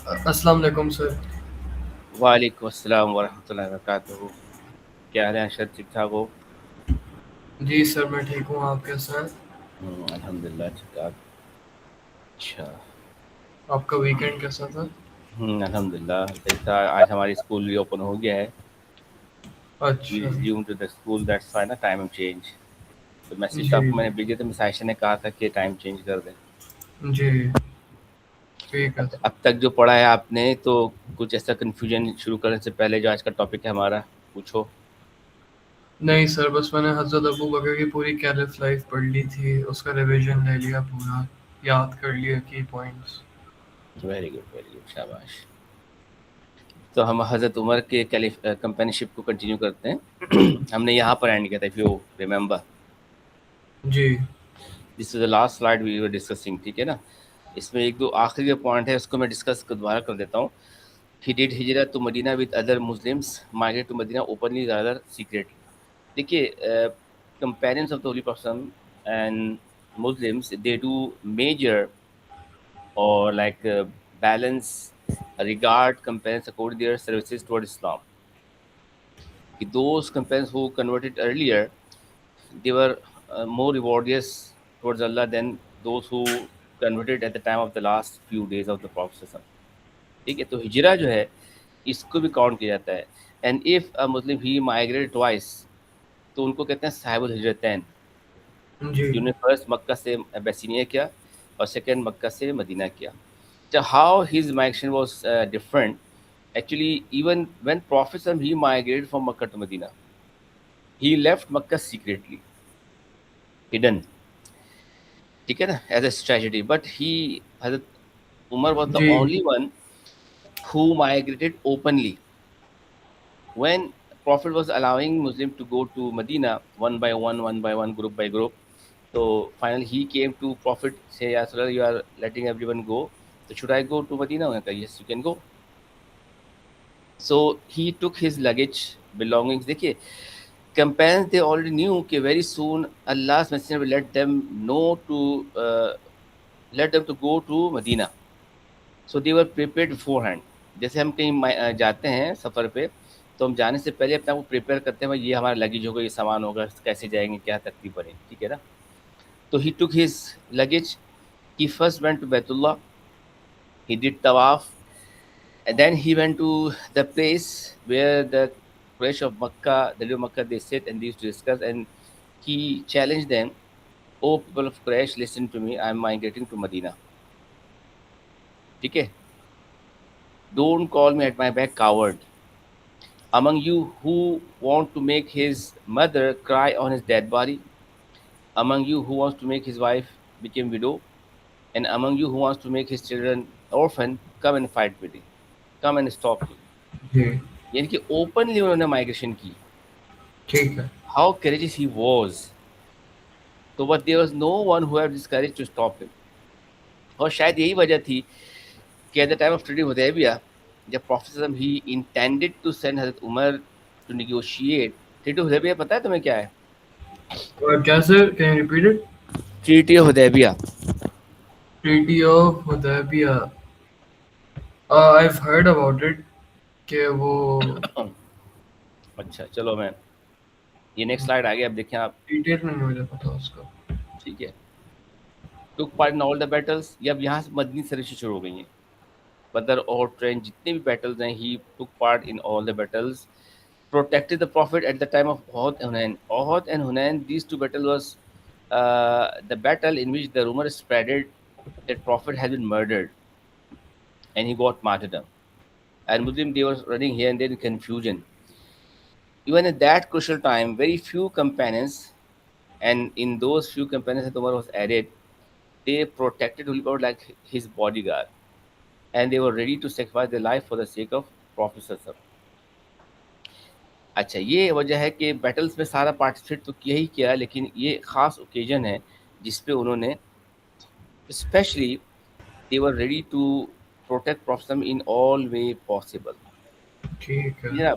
अस्सलाम वालेकुम सर। वालेकुम अस्सलाम वरहमतुल्लाहि वबरकातुहू। क्या हाल है अरशद, ठीक ठाक हो? जी सर, मैं ठीक हूँ, आप कैसे हैं? अल्हम्दुलिल्लाह ठीक ठाक। अच्छा। आपका वीकेंड कैसा था? अल्हम्दुलिल्लाह जैसा आज हमारी स्कूल रीओपन हो गया है। वी अच्छा। Resume to the school, that's why ना टाइम चेंज। तो मैसेज तो जी आपको जी। मैंने भेजे थे, मिस आयशा ने कहा था कि टाइम चेंज कर दें। जी, ठीक है सर। अब तक जो पढ़ा है आपने, तो कुछ ऐसा कन्फ्यूजन शुरू करने से पहले जो आज का टॉपिक है हमारा, पूछो। नहीं सर, बस मैंने हज़रत अबू बकर की पूरी कैलिफ लाइफ पढ़ ली थी, उसका रिवीजन ले लिया पूरा, याद कर लिया की पॉइंट्स। वेरी गुड, शाबाश। तो हम हज़रत उमर के कंपेनिशिप को कंटिन्यू करते हैं। हमने यहाँ पर एंड किया था, इफ़ यू रिमेंबर। जी। This is the last slide we were discussing, ठीक है ना। इसमें एक दो आखिरी जो पॉइंट है उसको मैं डिस्कस दोबारा कर देता हूँ। He did hijra to Medina with other Muslims, migrate to Medina openly rather secretly. देखिए, companions of the holy prophet and Muslims, they do major or like balance regard companions according to their services toward Islam. Those companions who converted earlier, they were more rewardous towards Allah than those who converted at the time of the last few days of the Prophet. ठीक है, तो हिजरा जो है इसको भी count किया जाता है। And if a Muslim he migrate twice, तो उनको कहते हैं साहिबुल हिजरतैन, जी जिन्होंने फर्स्ट मक्का से अबैसिनिया किया और सेकंड मक्का से मदीना किया। So how his migration was different. Actually, even when Prophet he migrated from Makkah to Medina, he left Makkah secretly, hidden. ठीक है ना, as a strategy. But he, Hazrat Umar was the ji. only one who migrated openly. When Prophet was allowing Muslim to go to Medina one by one, group by group. So finally he came to Prophet, say, Ya Rasulullah, you are letting everyone go. So should I go to Medina? उन्होंने कहा, yes, you can go. So he took his luggage, belongings. देखिए, companions they already knew कि very soon Allah's messenger will let them know to let them to go to Medina. So they were prepared beforehand. जैसे हम कहीं जाते हैं सफ़र पे, तो हम जाने से पहले अपने आप को प्रिपेयर करते हैं, भाई ये हमारा लगेज होगा, ये सामान होगा, कैसे जाएंगे, क्या तकलीफ बनेगी, ठीक है ना। तो he took his luggage. He first went to Baitullah. He did tawaf. And then he went to the place where the Quraysh of Makkah, the Lil Makkah, they sit and they used to discuss. And he challenged them, "Oh, people of Quraysh, listen to me. I'm migrating to Medina. Okay? Don't call me at my back, coward. Among you who want to make his mother cry on his dead body, among you who wants to make his wife become widow, and among you who wants to make his children orphan, come and fight with me. Come and stop me." जी। यानी कि openly उन्होंने migration की। ठीक है। How courageous he was. तो but there was no one who had this courage to stop him. और शायद यही वजह थी कि at the time of treaty Hudaybiya, जब prophet he intended to send हजरत Umar to negotiate. Treaty Hudaybiya पता है तुम्हें क्या है? और क्या sir, can you repeat it? Treaty Hudaybiya. Treaty of Hudaybiya. I have heard about it, कि वो अच्छा चलो, मैं ये नेक्स्ट स्लाइड आ गया, अब देखें आप। डिटेल में नहीं मुझे पता उसका। ठीक है, टुक part in all the battles. ये अब यहाँ से मदनी सरशी शुरू हो गई हैं। बदर और ट्रेन, जितने भी बैटल्स हैं, he took part in all the battles, protected the Prophet at the time of Uhud and Hunain. Uhud and Hunain, these two battles was the battle in which the rumor spreaded that Prophet had been murdered and he got martyrdom. And Muslim, they were running here and there in confusion. Even at that crucial time, very few companions, and in those few companions that Umar was added, they protected Holy Prophet like his bodyguard, and they were ready to sacrifice their life for the sake of Prophet Sallallahu Alaihi Wasallam. अच्छा, ये वजह है कि battles में सारा participate तो किया ही किया, लेकिन ये ख़ास ओकेजन है जिस पे उन्होंने specially they were ready to protect profit in all way possible. ठीक है। Yeah.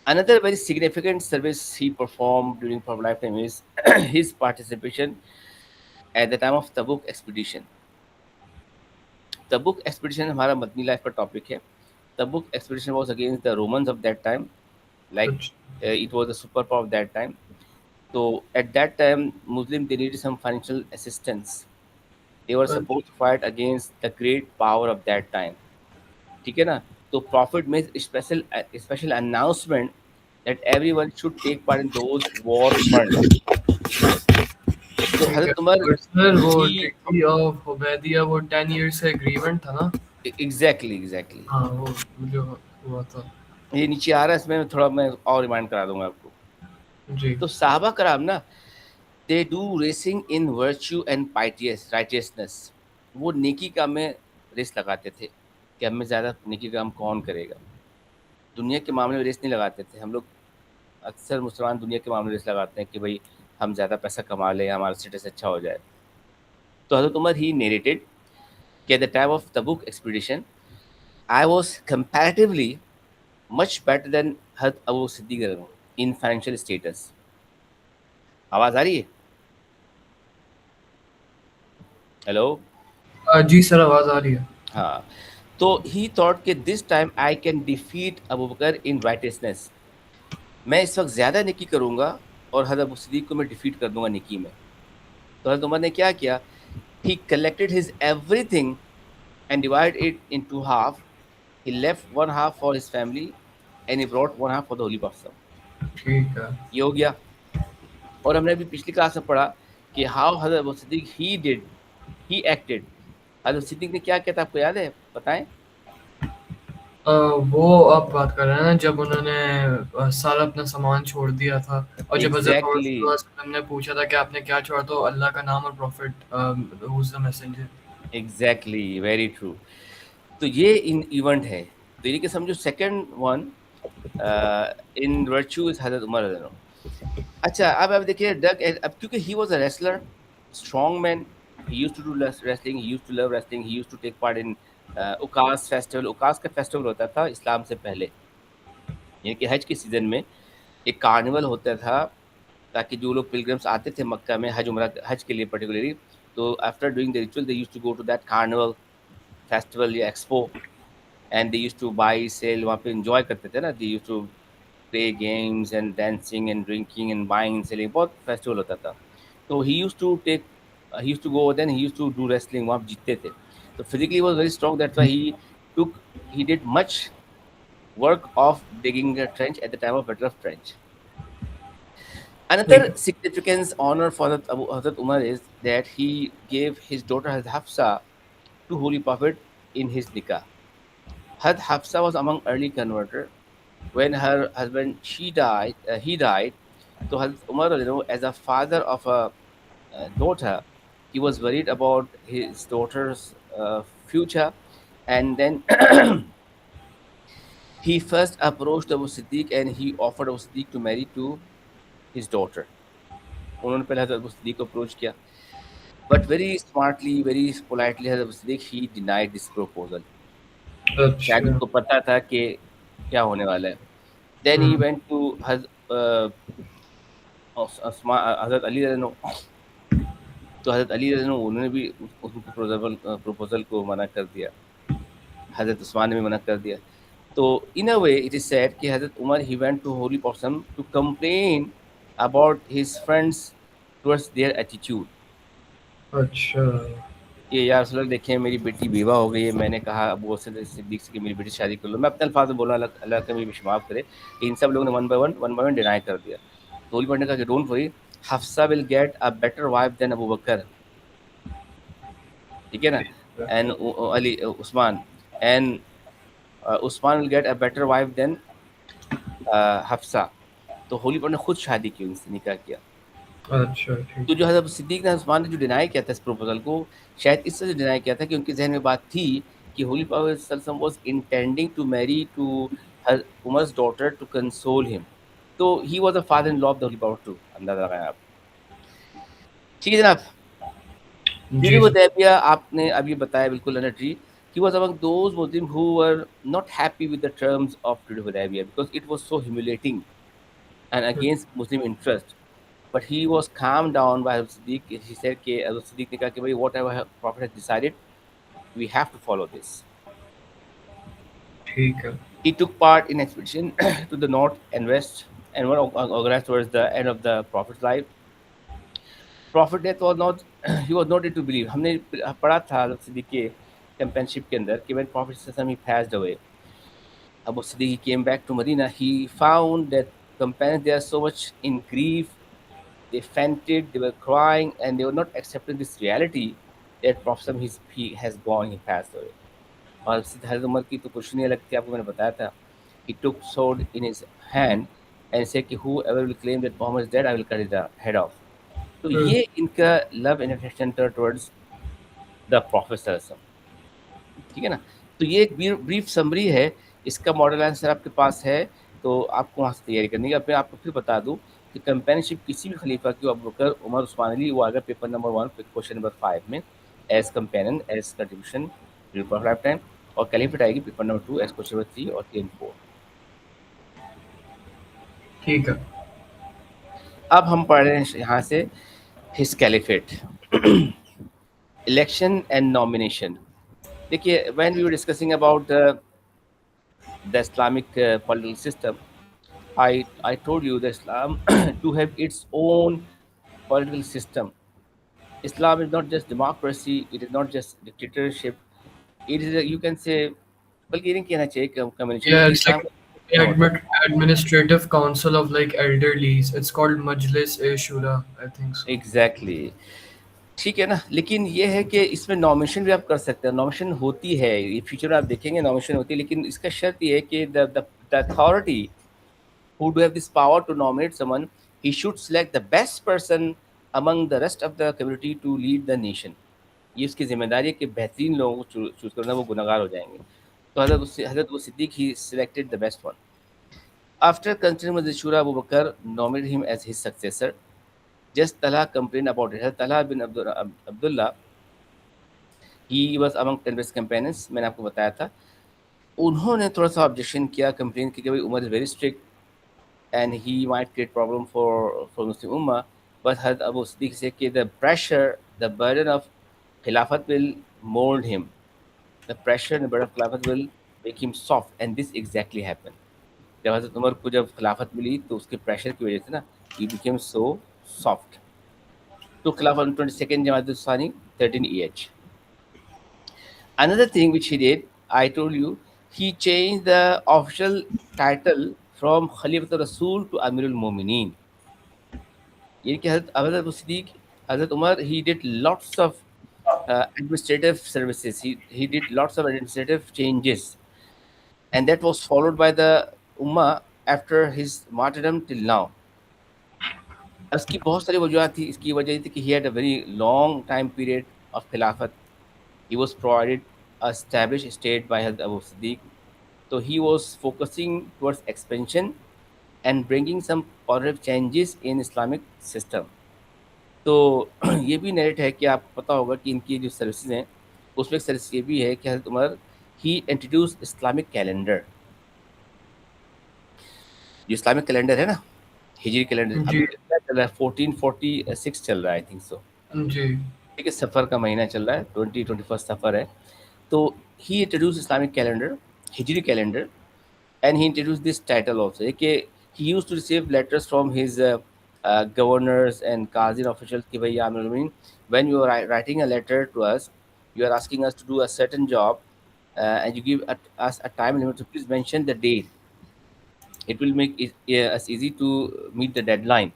Another very significant service he performed during his lifetime is his participation at the time of Tabuk expedition. Tabuk expedition हमारा Madani life का topic है. Tabuk expedition was against the Romans of that time, like अच्छा it was a superpower of that time. So at that time, Muslim they needed some financial assistance. They were supposed to अच्छा fight against the great power of that time. ठीक है ना? तो Prophet made special announcement that everyone should take part in those war funds. तो ठीक है। हज़रत उमर और sir वो ही ट्रिटी ऑफ हुदैबिया वो 10 ईयर्स का एग्रीमेंट था ना? एग्जैक्टली हाँ वो जो हुआ था। ये नीचे आ रहा है, इसमें थोड़ा मैं और रिमाइंड करा दूंगा आपको. जी। तो साहबा कराम ना, they do racing in virtue and righteousness. वो नेकी काम में रेस लगाते थे कि हमें ज़्यादा नेकी काम कौन करेगा. दुनिया के मामले में रेस नहीं लगाते थे. हम लोग अक्सर मुसलमान दुनिया के मामले में रेस लगाते हैं कि भाई हम ज़्यादा पैसा कमा लें, हमारा स्टेटस अच्छा हो जाए. तो हज़रत उमर ही नेरेटेड कि at the time of Tabuk expedition I was comparatively much better than हज़रत Abu Siddiq in financial status. आवाज़ आ रही है? हेलो. जी सर आवाज़ आ रही है। हाँ. तो ही थॉट कि this time I can defeat Abu Bakr in righteousness. मैं इस वक्त ज़्यादा नेकी करूँगा और हज़रत अबू सिद्दीक को मैं डिफीट कर दूंगा नेकी में. तो हज़रत उमर ने क्या किया? He collected his everything and divide it into half. He left one half for his family and he brought one half for the holy prophet. ठीक है। ये हो गया. और हमने अभी पिछली क्लास में पढ़ा कि how Hazrat Abu Siddique he acted. हज़रत सिद्दीक ने क्या किया था, आपको याद है? बताएं. वो आप बात कर रहे हैं ना जब उन्होंने सारा अपना सामान छोड़ दिया था और जब हज़रत मोहम्मद एग्जैक्टली. सल्लल्लाहु अलैहि वसल्लम ने पूछा था कि आपने क्या छोड़ा, तो अल्लाह का नाम और profit who is the messenger. Exactly, very true. तो ये इन इवेंट है. तो ये कि समझो second one in virtue is हजरत उमर रज़ी अल्लाह अन्हु. अच्छा, अब देखिए डग, अब क्योंकि he was a wrestler, strong man, he used to do wrestling, he used to love wrestling, he used to take part in Ukaz festival. Ukaz का फेस्टिवल होता था इस्लाम से पहले, यानी कि हज के सीजन में एक कार्निवल होता था, ताकि जो लोग पिलग्रिम्स आते थे मक्का में हज उम्रा हज के लिए पर्टिकुलरली, तो after doing the ritual they used to go to that carnival festival या expo, and they used to buy sell. वहाँ पे एंजॉय करते थे ना. They used to play games and dancing and drinking and buying and selling. बहुत festival होता था. तो he used to go, then he used to do wrestling. वहाँ जीतते थे. तो physically was very strong, that's why he did much work of digging a trench at the time of Battle of Trench. ठीक Another है। significant honor for Hazrat Umar is that he gave his daughter Hazrat Hafsa to Holy Prophet in his nikah. Hazrat Hafsa was among early converter. When her husband he died. So Hazrat Umar, as a father of a daughter, he was worried about his daughter's future, and then he first approached Abu Siddiq and he offered Abu Siddiq to marry to his daughter. उन्होंने पहले हज़रत Abu Siddique को approach किया, but very smartly, very politely हज़रत Abu Siddique he denied this proposal. शायद अच्छा। उनको पता था कि क्या होने वाला है. Then he hmm. Went to Hazrat Ali रज़ी अल्लाह अन्हु. तो हज़रत अली रज़ी अल्लाह अन्हु उन्होंने भी उनके प्रपोजल को मना कर दिया. हज़रत उस्मान ने भी मना कर दिया. तो in a way it is said कि Hazrat Umar he went to holy person to complain about his friends towards their attitude. अच्छा। कि या रसूल अल्लाह देखें मेरी बेटी बेवा हो गई है, मैंने कहा अबू बकर सिद्दीक से कि मेरी बेटी से शादी कर लो. मैं अपने अल्फाज में बोला, अल्लाह अल्लाह का मेरी माफ़ करे. इन सब लोगों ने वन बाय वन डिनाई कर दिया. तो होली पढ़ने का कि don't worry, Hafsa will get a better wife than Abu Bakr. ठीक है ना. And Ali Usman and Usman will get a better wife than Hafsa. तो होली पढ़ने खुद शादी की, उनसे निकाह किया. अच्छा तो ठीक जो है। हज़रत सिद्दीक ने उस्मान ने जो डिनाई किया था इस प्रपोजल को, शायद इस वजह से डिनाई किया था कि उनके जहन में बात थी कि होली प्रॉफेट सल्लल्लाहु अलैहि वसल्लम was intending to marry to Umar's daughter to console him. तो he was a father in law of the holy prophet too. अंदाजा लगाएं आप. ठीक है जनाब. जी ड्यूरिंग सर। हुदैबिया आपने अब ये बताया बिल्कुल अनट्री. He was among those Muslim who were not happy with the terms of treaty Hudaybiya because it was so humiliating and against Muslim interest. But he was calmed down by Abu Siddiq. He said कि Abu Siddiq ने कहा कि भाई whatever Prophet has decided, We have to follow this. ठीक है. He took part in expedition to the north and west and were organized towards the end of the Prophet's life. Prophet death was not he was not to believe. हमने पढ़ा था सिद्दीक के championship के अंदर कि when Prophet he passed away. Abu Siddiq came back to Medina. He found that companions they are so much in grief. They fainted, they were crying, and they were not accepting this reality that Prophet he has gone, he passed away. और हज़रत उमर की तो कुछ नहीं अलग थी, आपको मैंने बताया था. He took sword in his hand and said कि whoever will claim that Muhammad is dead, I will cut his head off. तो ये इनका love and affection towards the Prophet सल्लल्लाहु अलैहि वसल्लम. ठीक है ना. तो ये एक ब्रीफ समरी है. इसका मॉडल आंसर आपके पास है, तो आपको वहाँ से तैयारी करनी है. अब मैं आपको फिर बता दूं कि कंपेनियनशिप किसी भी खलीफा की, अबू बकर, उमर, उस्मान अली, वो आएगा पेपर नंबर 1 क्वेश्चन नंबर 5 में as companion as contribution of life time, और कैलिफेट आएगी paper number 2 as question number 3 और 3 4. ठीक है. अब हम पढ़ रहे हैं यहाँ से his caliphate. Election and nomination. देखिए, when we were discussing about the Islamic political system, I told you that Islam to have its own political system. Islam is not just democracy. It is not just dictatorship. It is you can say, बल्कि ये नहीं कहना चाहिए community, Yeah, बल्कि it's Islam like का the क्या होता है. administrative council of like elderlies. It's called Majlis-e-Shura, I think so. Exactly. ठीक है ना. लेकिन ये है कि इसमें नॉमिनेशन भी आप कर सकते हैं. नॉमिनेशन होती है, ये फ्यूचर में आप देखेंगे नॉमिनेशन होती है, लेकिन इसका शर्त ये है कि the authority who do have this power to nominate someone, he should select the best person among the rest of the community to lead the nation. ये उसकी जिम्मेदारी है कि बेहतरीन लोगों को चूज करना, वो गुनहगार हो जाएंगे. तो हजरत वो सिद्दीक ही selected the best one. After considering with the Shura, Abu Bakr nominated him as his successor. Just Talha complained about it. Talha bin Abdullah, he was among 10 best companions. मैंने आपको बताया था. उन्होंने थोड़ा सा ऑब्जेक्शन किया, कंप्लेन की कि भाई Umar is very strict and he might create problem for Muslim Ummah. But Hazrat Abu Siddiq said that the pressure, the burden of Khilafat will mold him. The pressure and the burden of Khilafat will make him soft, and this exactly happened. जब हज़रत Umar को जब खिलाफत मिली तो उसके pressure की वजह से ना he became so soft. तो खिलाफत on 22nd Jamaat Thani 13 EH. Another thing which he did, I told you, he changed the official title from Khalifatul Rasul to Amirul Mu'mineen. ये कि हज़रत सिद्दीक, हज़रत Umar, he did lots of administrative services. He did lots of administrative changes, and that was followed by the Ummah after his martyrdom till now. इसकी बहुत सारी वजूहत थी. इसकी वजह ये थी कि he had a very long time period of खिलाफत. He was provided a established state by Hazrat Abu Siddiq. So he was focusing towards expansion and bringing some positive changes in Islamic system. तो ये भी narrate है कि आपको पता होगा कि इनकी जो सर्विसेज हैं उसमें एक सर्विस ये भी है कि हज़रत उमर ही इंट्रोड्यूस इस्लामिक कैलेंडर. जो इस्लामिक कैलेंडर है ना, हिजरी कैलेंडर, अभी जी. कितना चल रहा है, 1446 चल रहा है, आई थिंक सो. जी. ठीक है, सफ़र का महीना चल रहा है, 21 सफ़र है. तो he introduce Islamic calendar, Hijri calendar, and he introduced this title also. Okay, he used to receive letters from his governors and Qazi officials. Ki bhai, I mean, when you are writing a letter to us, you are asking us to do a certain job, and you give us a time limit. So please mention the date. It will make it us easy to meet the deadline.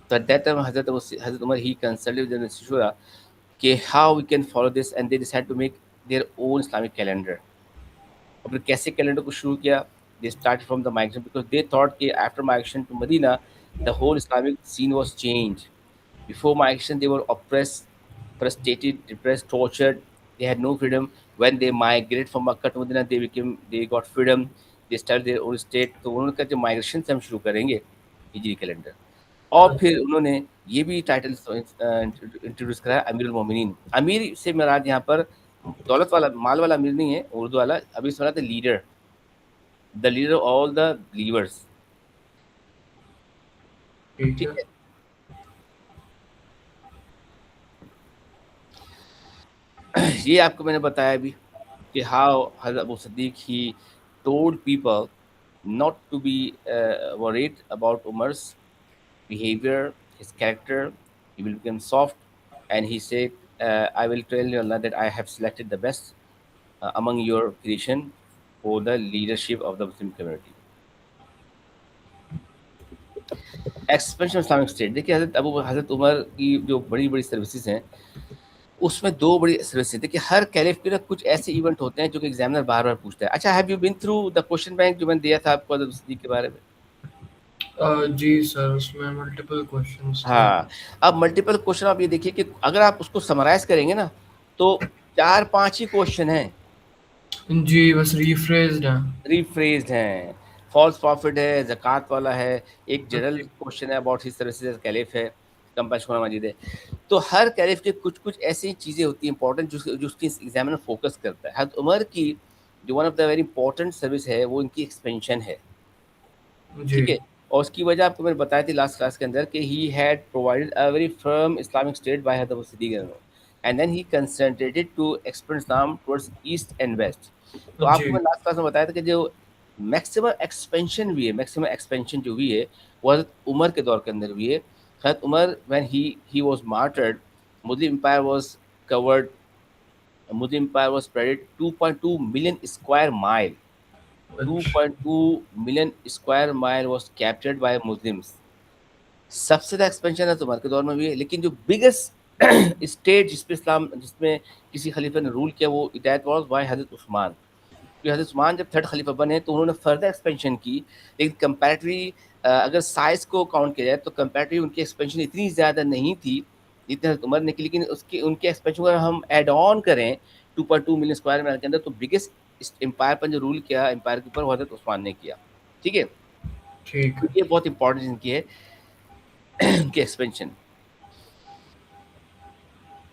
So at that time, Hazrat Umar he consulted with the Shura, okay, how we can follow this, and they decided to make their own Islamic calendar. और फिर कैसे calendar को शुरू किया. They start from the migration because they thought कि after migration to Medina the whole Islamic scene was change. Before migration they were oppressed, frustrated, depressed, tortured. They had no freedom. When they migrated from Makkah to Medina, they got freedom. They started their own state. तो उन्होंने कहा जब migration से हम शुरू करेंगे हिजरी calendar. और फिर उन्होंने ये भी टाइटल इंट्रोड्यूस कराया अमीरुल मोमिनीन. अमीर से मुराद यहाँ पर दौलत वाला, माल वाला अमीर नहीं है, उर्दू वाला अमीर से मुराद leader, the leader of all the believers. ठीक ठीक है. है. ये आपको मैंने बताया अभी कि how Hazrat Abu Siddique he told people not to be worried about Umar's behavior, his character. He will become soft, and he said, "I will tell you Allah that I have selected the best among your creation for the leadership of the Muslim community." Expansion Islamic state, देखिए हज़रत उमर की जो बड़ी बड़ी services हैं उसमें दो बड़ी सर्विसेज, देखिए हर कैलिफ के ना कुछ ऐसे इवेंट होते हैं जो कि एग्जामिनर बार बार पूछता है। अच्छा, have you been through the question bank जो मैंने दिया था आपको हज़रत सिद्दीक के बारे में? जी सर, उसमें मल्टीपल क्वेश्चंस थे। हाँ, अब मल्टीपल क्वेश्चन आप ये देखिए कि अगर आप उसको समराइज करेंगे ना तो 4-5 ही क्वेश्चन हैं, जी, बस रीफ्रेज्ड है। रिफ्रेज्ड हैं, फॉल्स प्रॉफिट है, ज़कात वाला है, एक जनरल जी, क्वेश्चन है about his services as caliph है, कंपैशन मजीद है। तो हर कैलिफ के कुछ-कुछ ऐसी चीज़ें होती हैं इंपॉर्टेंट जो उसकी एग्जामिनर फोकस करता है। हज़रत उमर की जो one of the very important service है वो इनकी एक्सपेंशन है। जी, ठीक है? और उसकी वजह आपको मैंने बताई थी लास्ट क्लास के अंदर कि he had provided a very firm Islamic state by हज़रत Abu Siddiq and then he concentrated to expand Islam towards east and west. तो आपको जी, मैं लास्ट क्लास में बताया था कि जो मैक्सिमम एक्सपेंशन हुई है, मैक्सिमम एक्सपेंशन जो हुई है, वो हज़रत उमर के दौर के अंदर हुई है। Hazrat Umar when he was martyred, Muslim empire was covered, Muslim empire was spreaded 2.2 million square mile. अच्छा, 2.2 million square mile was captured by Muslims। सबसे ज़्यादा एक्सपेंशन है तो उमर के दौर में भी है, लेकिन जो बिगेस्ट स्टेट जिस पे इस्लाम जिसमें किसी खलीफा ने रूल किया वो दैट वाज बाय हज़रत उस्मान। क्योंकि हज़रत उस्मान जब थर्ड खलीफा बने तो उन्होंने फर्दर एक्सपेंशन की, लेकिन कंपैरेटिवली अगर साइज़ को काउंट किया जाए तो कंपैरेटिवली उनकी एक्सपेंशन इतनी ज़्यादा नहीं थी जितनी हज़रत उमर ने की, लेकिन उसके उनके एक्सपेंशन को अगर हम ऐड ऑन करें 2.2 मिलियन स्क्वायर माइल के अंदर तो बिगेस्ट इस एम्पायर पर जो रूल किया एम्पायर के ऊपर वो हज़रत उस्मान ने किया। ठीक है? ठीक तो है। ये बहुत इंपॉर्टेंट इनकी है उनकी एक्सपेंशन।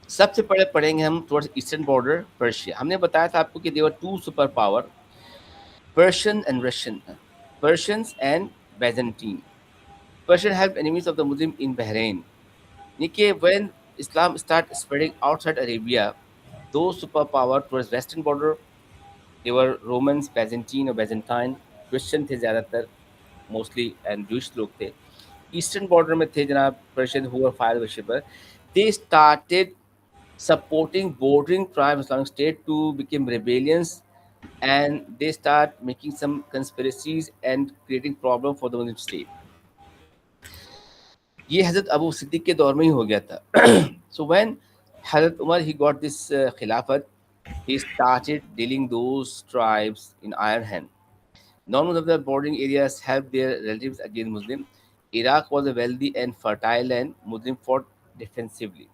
सबसे पहले पढ़ेंगे हम टुवर्ड्स ईस्टर्न बॉर्डर पर्शिया। हमने बताया था आपको कि there were two super power, Persian and Russian, Persians and byzantine। Persian helped enemies of the Muslim in Bahrain। देखिए when Islam start spreading outside Arabia, those superpower towards western border they were Romans, Byzantine और Byzantine, Christian थे ज़्यादातर mostly and Jewish लोग थे। Eastern border में थे जनाब Persian who were fire worshipper. They started supporting bordering tribe Islamic State to become rebellions, and they start making some conspiracies and creating problem for the Muslim state। ये हज़रत Abu Siddique के दौर में ही हो गया था। So when हज़रत Umar he got this खिलाफत, he started dealing those tribes in iron hand। None of the bordering areas helped their relatives against Muslim। Iraq was a wealthy and fertile land। Muslim fought defensively।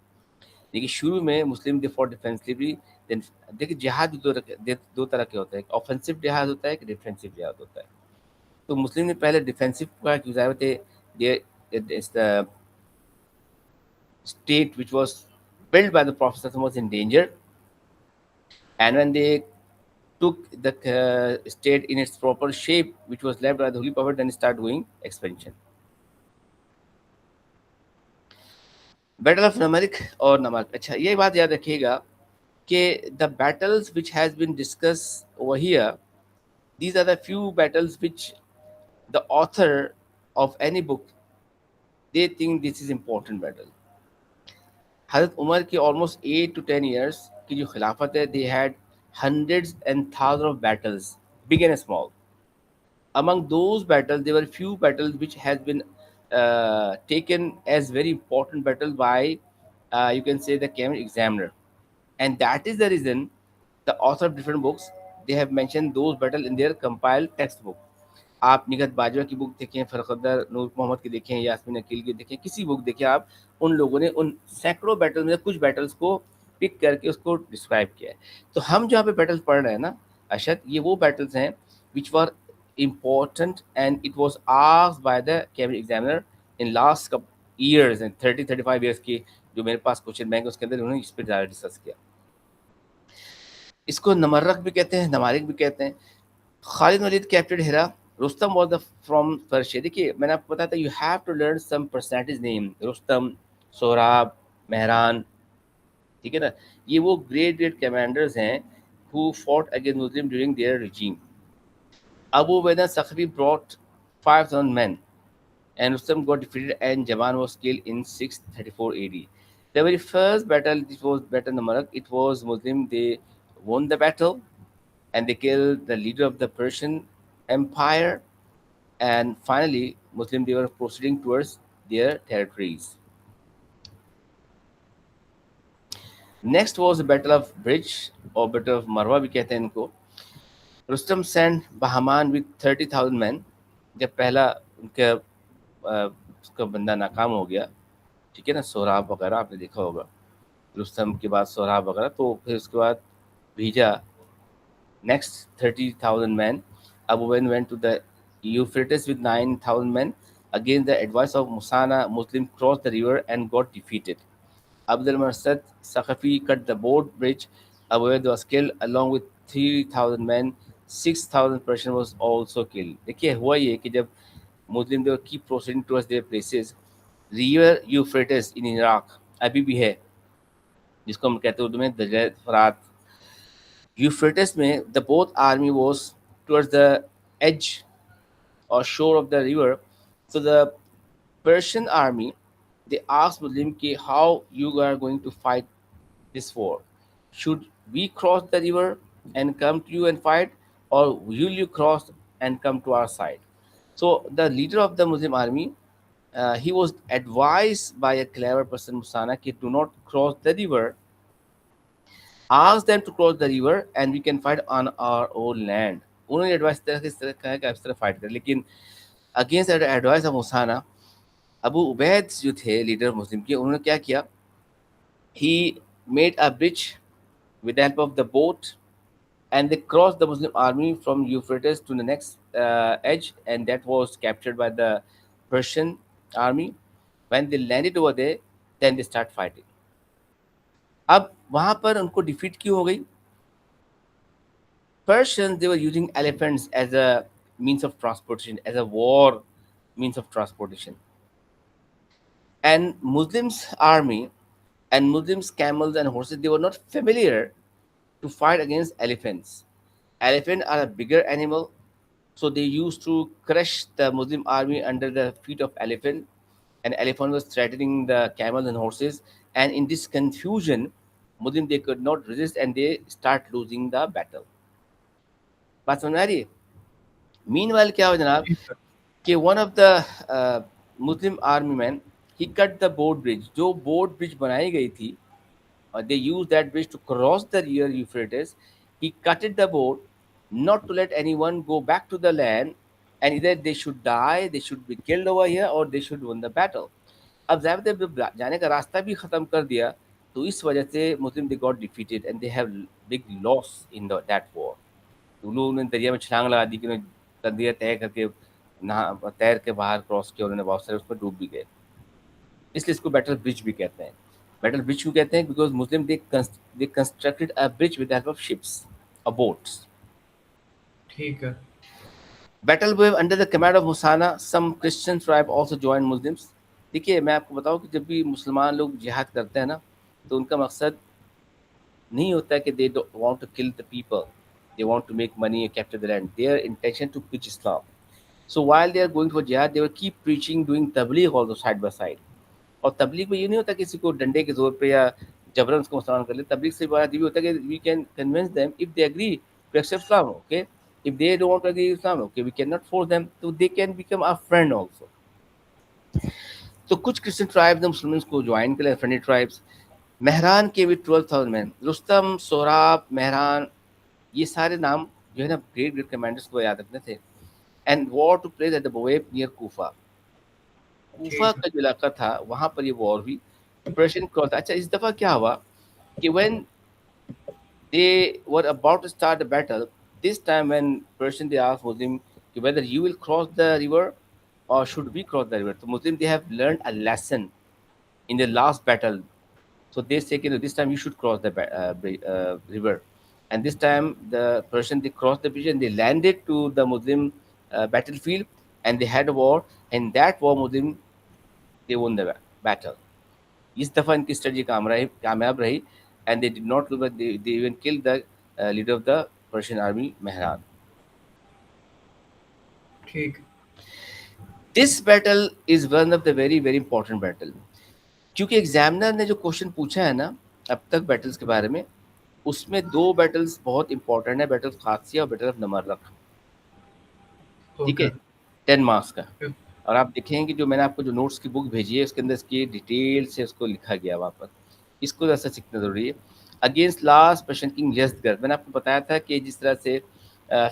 देखिए शुरू में मुस्लिम दे for defensively, then देखिए जिहाद दो तरह के होते हैं, एक ऑफेंसिव जिहाद होता है, एक डिफेंसिव जिहाद होता है। तो मुस्लिम ने पहले डिफेंसिव का गुजारे थे, it's the state which was built by the prophet was in danger, and when they took the state in its proper shape which was left by the holy prophet, then start going expansion। Battle of Namaraq और नमक, अच्छा ये बात याद रखिएगा कि the battles which has been discussed over here, these are the few battles which the author of any book they think this is important battle। हज़रत उमर की almost 8 to 10 years की जो खिलाफत है, they had hundreds and thousands of battles, big and small। Among those battles there were few battles which has been taken as very important battles by you can say the Cambridge examiner, and that is the reason the author of different books they have mentioned those battle in their compiled textbook। आप निगत बाजवा की book देखें, फ़रखदर नूर मोहम्मद की देखें, यास्मीन अकील की देखें, किसी book देखें आप, उन लोगों ने उन सैकड़ों बैटल में कुछ बैटल्स को पिक करके उसको डिस्क्राइब किया है। तो हम जहाँ पे बैटल्स पढ़ रहे हैं ना अशद, ये वो बैटल्स हैं which were important and it was asked by the cabinet examiner in last years and 30-35 years की जो मेरे पास क्वेश्चन बैंक उसके अंदर उन्होंने इस पर ज़्यादा डिस्कस किया। इसको नमर्रक भी कहते हैं, नमारिक भी कहते हैं। खालिद वलीद कैप्टन हेरा, Rustam was the from Persia. देखिए मैंने आपको बताया था you have to learn some personalities name, Rustam, Sohrab, Mehran, ठीक है ना। ये वो ग्रेट ग्रेट कमांडर्स हैं who fought against Muslim during their regime. Abu Ubaidah Sakhri brought 5,000 men, and Rustam got defeated, and Jawan was killed in 634 AD. The very first battle, it was Battle Namarak, it was Muslim, they won the battle, and they killed the leader of the Persian Empire, and finally, Muslim, they were proceeding towards their territories. Next was the Battle of Bridge, or Battle of Marwa, भी कहते हैं इनको. Rustam send Bahman with 30,000 man. जब पहला उनका उसका बंदा नाकाम हो गया, ठीक है ना, सोहराब वगैरह आपने देखा होगा, रुस्तम के बाद सोहराब वगैरह, तो फिर उसके बाद भेजा next 30,000 men. Abu Bakr went to the Euphrates with 9,000 men. Against the advice of Musana, Muslim crossed the river and got defeated. Abdul Marsad Saqafi cut the boat bridge. Abu Bakr was killed along with 3,000 men. 6,000 Persian was also killed. देखिए हुआ ये कि जब Muslim they keep proceeding towards their places, river Euphrates in Iraq अभी भी है, जिसको हम कहते हैं उर्दू में दरिया फरात. Euphrates में the both army was towards the edge or shore of the river. So the Persian army, they asked Muslim ki how you are going to fight this war. Should we cross the river and come to you and fight, or will you cross and come to our side? So the leader of the Muslim army, he was advised by a clever person Musana ki do not cross the river, ask them to cross the river and we can fight on our own land. उन्होंने advice तरह इस तरह कहा कि आप इस तरह fight करें, लेकिन against advice of Musanna, Abu Ubaid जो थे लीडर मुस्लिम के, उन्होंने क्या किया, he made a bridge with the help of the boat, and they crossed the Muslim army from Euphrates to the next edge, and that was captured by the Persian army. When they landed over there, then they start fighting. अब वहां पर उनको defeat क्यों हो गई? Persians, they were using elephants as a means of transportation, as a war means of transportation. And Muslims' army and Muslims' camels and horses, they were not familiar to fight against elephants. Elephants are a bigger animal, so they used to crush the Muslim army under the feet of elephant, and elephant was threatening the camels and horses. And in this confusion, Muslim they could not resist and they start losing the battle. बात समझ में आ रही है? Meanwhile, क्या हुआ जनाब ठीक है। कि one of the Muslim army men, he cut the boat bridge. जो boat bridge बनाई गई थी, they used that bridge to cross the river Euphrates. He cutted the boat not to let anyone go back to the land, and either they should die, they should be killed over here, or they should win the battle. अब ज़ाहिर है जब जाने का रास्ता भी ख़त्म कर दिया, तो इस वजह से Muslim they got defeated and they have big loss in that war. तो लोगों ने दरिया में छलांग लगा दी कि दरिया तय करके नहा तैर के बाहर क्रॉस किया, उन्होंने बहुत सारे उसमें डूब भी गए. इसलिए इसको बैटल ब्रिज भी कहते हैं. बैटल ब्रिज क्यों कहते हैं? Because Muslim they constructed a bridge with help of ships और बोट्स. ठीक है। Battle wave under the command of Musanna, some Christian tribe also join Muslims. देखिए मैं आपको बताऊं कि जब भी मुसलमान लोग जिहाद करते हैं ना, तो उनका मकसद नहीं होता है कि they want to kill the people, they want to make money capture the land. Their intention to preach Islam. So while they are going for jihad, they will keep preaching, doing तबलीग also side by side. और तबलीग में ये नहीं होता किसी को डंडे के जोर पे या जबरन उसको मुसलमान कर ले. तबलीग से बात ये भी होता है कि we can convince them if they agree to accept Islam. Okay, if they don't want to agree with Islam, okay, we cannot force them, so they can become our friend also. तो कुछ Christian tribes ने Muslims को join कर लिया, friendly tribes. Mehran के with 12,000 man. Rustam, Sohrab, Mehran, ये सारे नाम जो है ना ग्रेट ग्रेट कमांडर्स को याद रखने थे. And war to place at the Buwaib near Kufa. Kufa ठीक है। का जो इलाका था वहां पर ये वॉर हुई. Persian cross. अच्छा, इस दफा क्या हुआ कि when they were about to start the battle, this time when Persian they asked Muslim whether you will cross the river or should we cross the river. So Muslim they have learned a lesson in the last battle. So they say, this time you should cross the river. And this time the Persian they crossed the bridge and they landed to the Muslim battlefield and they had a war. And that war Muslim they won the battle. इस दफ़ा इनकी strategy कामयाब रही. and they did not kill, but they even killed the leader of the Persian army, Mehran. ठीक. This battle is one of the very very important battle, क्योंकि examiner ने जो question पूछा है ना अब तक बैटल्स के बारे में, उसमें दो बैटल्स बहुत इंपॉर्टेंट है, बैटल ऑफ खासिया और बैटल ऑफ नमरक। ठीक है, ओके. 10 मार्क्स का। और आप देखेंगे कि जो मैंने आपको जो नोट्स की बुक भेजी है उसके अंदर इसकी डिटेल से उसको लिखा गया वहाँ पर, इसको ऐसा सीखना जरूरी है। अगेंस्ट लास्ट पर्शियन किंग यजदगर्द, मैंने आपको बताया था कि जिस तरह से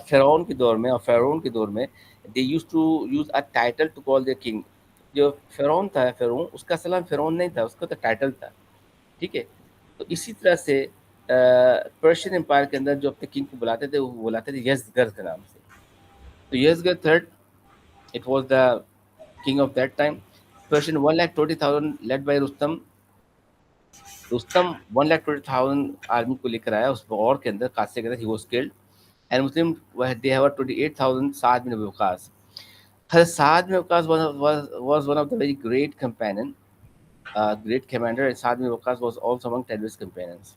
फेरौन के दौर में और फेरौन के दौर में they use to use a title to call the king. जो फेरौन था, फेरौन उसका असल नाम फेरौन नहीं था, उसका तो टाइटल था। ठीक है, तो इसी तरह से पर्शियन एम्पायर के अंदर जो अपने किंग को बुलाते थे वो बुलाते थे यजदगर्द के नाम से। तो यजदगर्द third, it was the king of that time. Persian 1,20,000 led by Rustam. Rustam 1,20,000 army को लेकर आया उस वॉर के अंदर, कासिया के अंदर, he was killed. And Muslim they have 28,000 Saad bin Abi Waqqas. Saad bin Abi Waqqas was one of the very great companion, great commander, and Saad bin Abi Waqqas was also among Tedros companions.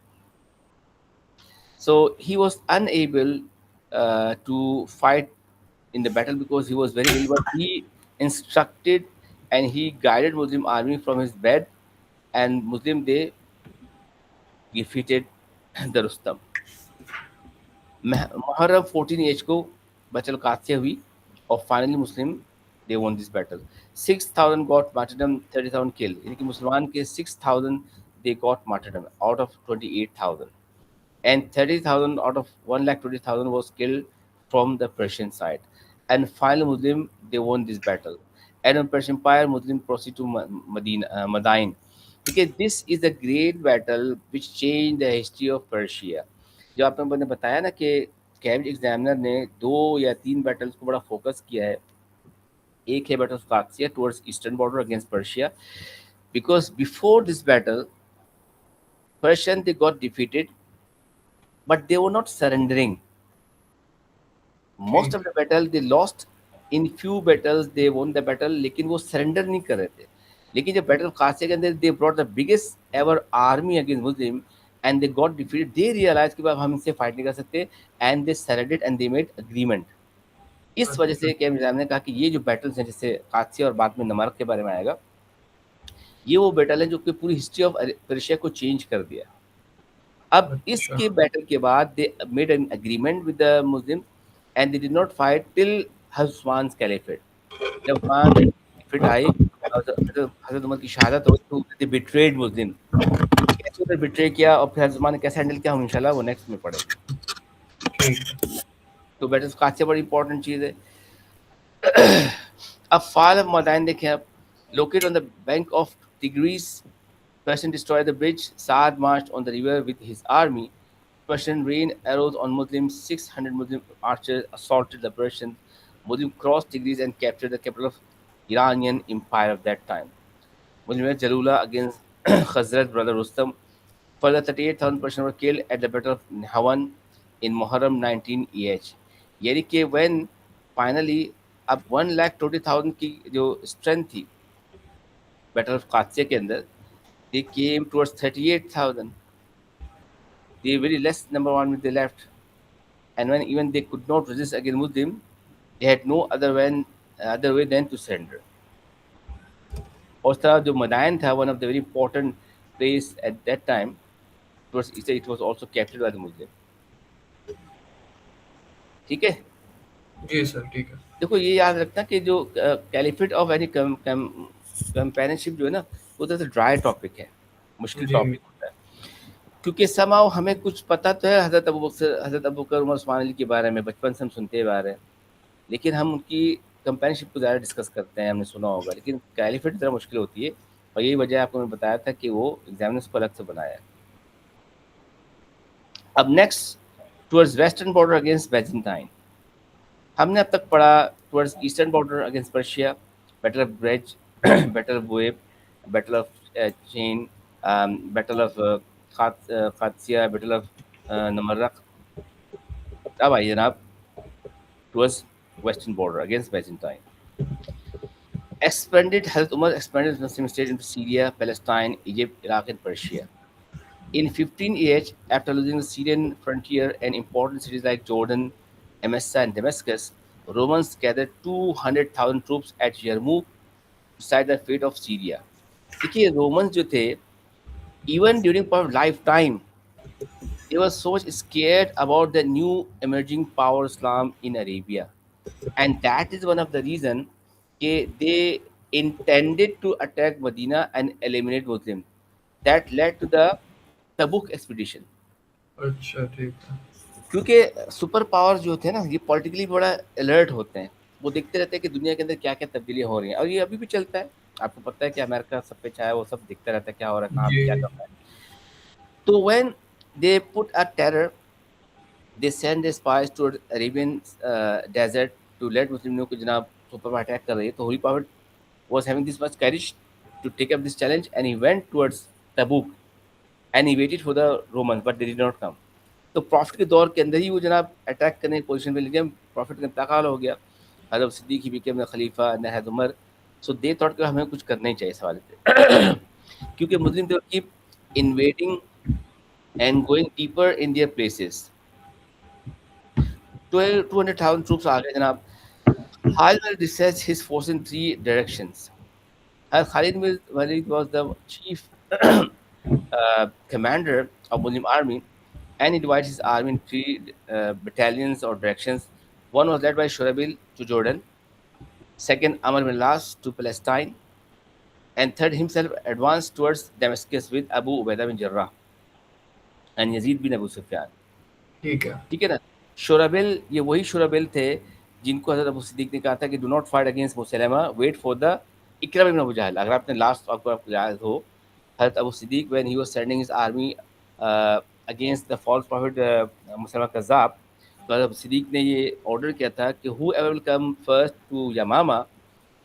So he was unable to fight in the battle because he was very ill, but he instructed and he guided Muslim army from his bed, and Muslim they defeated the Rustam. Muharram 14 को battle कासिया हुई और finally Muslim they won this battle. 6,000 got martyrdom, 30,000 killed. यानी कि मुसलमान के 6,000 they got martyrdom out of 28,000. And 30,000 out of 1,20,000 was killed from the Persian side. And finally, Muslim they won this battle. And on Persian Empire, Muslim proceed to Madain. Because this is a great battle which changed the history of Persia. जो आपने बताया ना कि cabinet examiner ने 2 या 3 battles को बड़ा focus किया है। एक है battle of Qadisiya towards eastern border against Persia, because before this battle Persian they got defeated but they were not surrendering. Most ठीक. of the battle they lost, in few battles they won the battle, लेकिन वो surrender नहीं कर रहे थे। लेकिन जब battle of कासिया के अंदर they brought the biggest ever army against Muslim and they got defeated, they realized कि हम इनसे fight नहीं कर सकते, and they surrendered and they made agreement. इस वजह से अच्छा. केम निजाम ने कहा कि ये जो battles हैं जैसे कासिया और बाद में नमरक के बारे में आएगा, ये वो battle है जो कि पूरी history of पर्शिया को change कर दिया। अब अच्छा. इसके बैटल के बाद they made an agreement with the Muslim and they did not fight till Usman caliphate. जब उस्मान कैलिफेट आई और हज़रत उमर की शहादत हो तो दे बिट्रेड मुस्लिम। कैसे उन्होंने बिट्रे किया और फिर हज़रत उस्मान ने कैसे हैंडल किया, हम इंशाल्लाह वो नेक्स्ट में पढ़ेंगे। ठीक. तो बैटल कासिया बड़ी इंपॉर्टेंट चीज़ है। अब फाल ऑफ मदाइन देखें, अब locate on the bank of Tigris, Persian destroyed the bridge. Saad marched on the river with his army. Persian rained arrows on Muslims. 600 Muslim archers assaulted the Persians. Muslim crossed Tigris and captured the capital of Iranian Empire of that time. Muslim led Jalula against Khazraj brother Rustam. Further, 38,000 Persians were killed at the Battle of Nahawan in Muharram 19 AH. यानी कि when finally अब 1,20,000 की जो strength थी battle of कासिया के अंदर, they came towards 38,000. They very less number one with they left, and when even they could not resist against Muslim, they had no other way than to surrender. और उस तरह जो मदायन था, one of the very important place at that time, it was also captured by the Muslim. ठीक है, जी sir. ठीक है. देखो ये याद रखना कि जो कैलिफेट ऑफ एनी कंपेनियनशिप जो है ना, वो तो ड्राई टॉपिक है, मुश्किल जी. टॉपिक होता है, क्योंकि समाओ हमें कुछ पता तो है हज़रत अबू बकर उमर उस्मान अली के बारे में, बचपन से हम सुनते आ रहे हैं, लेकिन हम उनकी कंपेनियनशिप को ज़्यादा डिस्कस करते हैं, हमने सुना होगा, लेकिन कैलिफेट ज़रा मुश्किल होती है, और यही वजह आपको मैं बताया था कि वो एग्जामिनर्स को अलग से बनाया है। अब next, towards western border against Byzantine, हमने अब तक पढ़ा towards eastern border against Persia, battle of bridge, battle of Buwaib, battle of chain, battle of Qadisiya, battle of Namaraq. अब आइए जनाब towards western border against Byzantine. Expanded Hazrat Umar expanded Muslim state into Syria, Palestine, Egypt, Iraq, and Persia. In 15 after losing the Syrian frontier and important cities like Jordan, Emesa, and Damascus, Romans gathered 200,000 troops at Yarmouk to decide the fate of Syria. देखिए Romans जो थे even during our lifetime they were so much scared about the new emerging power Islam in Arabia, and that is one of the reason they intended to attack Medina and eliminate Muslims. That led to the Tabuk expedition. अच्छा ठीक है। क्योंकि super power जो होते हैं ना ये politically बड़ा अलर्ट होते हैं, वो देखते रहते हैं कि दुनिया के अंदर क्या क्या तब्दीलियां हो रही हैं, और ये अभी भी चलता है। आपको पता है कि अमेरिका सब पे चाहे वो सब देखता रहता है क्या हो रहा है, कहाँ पे क्या जी। कर रहा है। तो when they put a terror, they send their spies toward Arabian desert to let Muslim know कि जनाब सुपर पावर अटैक कर रही है। तो Holi power was having this much courage to take up this challenge, and he went towards Tabuk and he waited for the Romans, but they did not come. तो profit के दौर के अंदर ही वो जनाब अटैक करने की पोजीशन पे, लेकिन प्रॉफिट का इंतकाल हो गया। Hazrat Siddique he became the खलीफा and Hazrat Umar, so they thought कि हमें कुछ करना ही चाहिए इस हवाले से क्योंकि Muslim they keep invading and going deeper in their places. 200,000 troops आ गए जनाब। Khalid will dispatch his force in three directions. As Khalid bin Walid was the chief commander of Muslim army, and he divided his army in three battalions or directions. One was led by Shurabil to Jordan, second Amr bin Las to Palestine, and third himself advanced towards Damascus with Abu Ubaidah bin Jarrah and Yazid bin Abu Sufyan. ठीक है। ठीक है ना। शोराबिल, ये वही शोराबिल थे जिनको हज़रत अबू सिद्दीक ने कहा था कि do not fight against Musaylima, wait for the Ikrimah ibn Abu Jahl. अगर आपने लास्ट आपको याद हो, हज़रत Abu Siddique when he was sending his army against the false prophet Musaylima Kazzab, तो हज़रत अबू सिद्दीक ने ये ऑर्डर किया था कि whoever will come first to Yamama,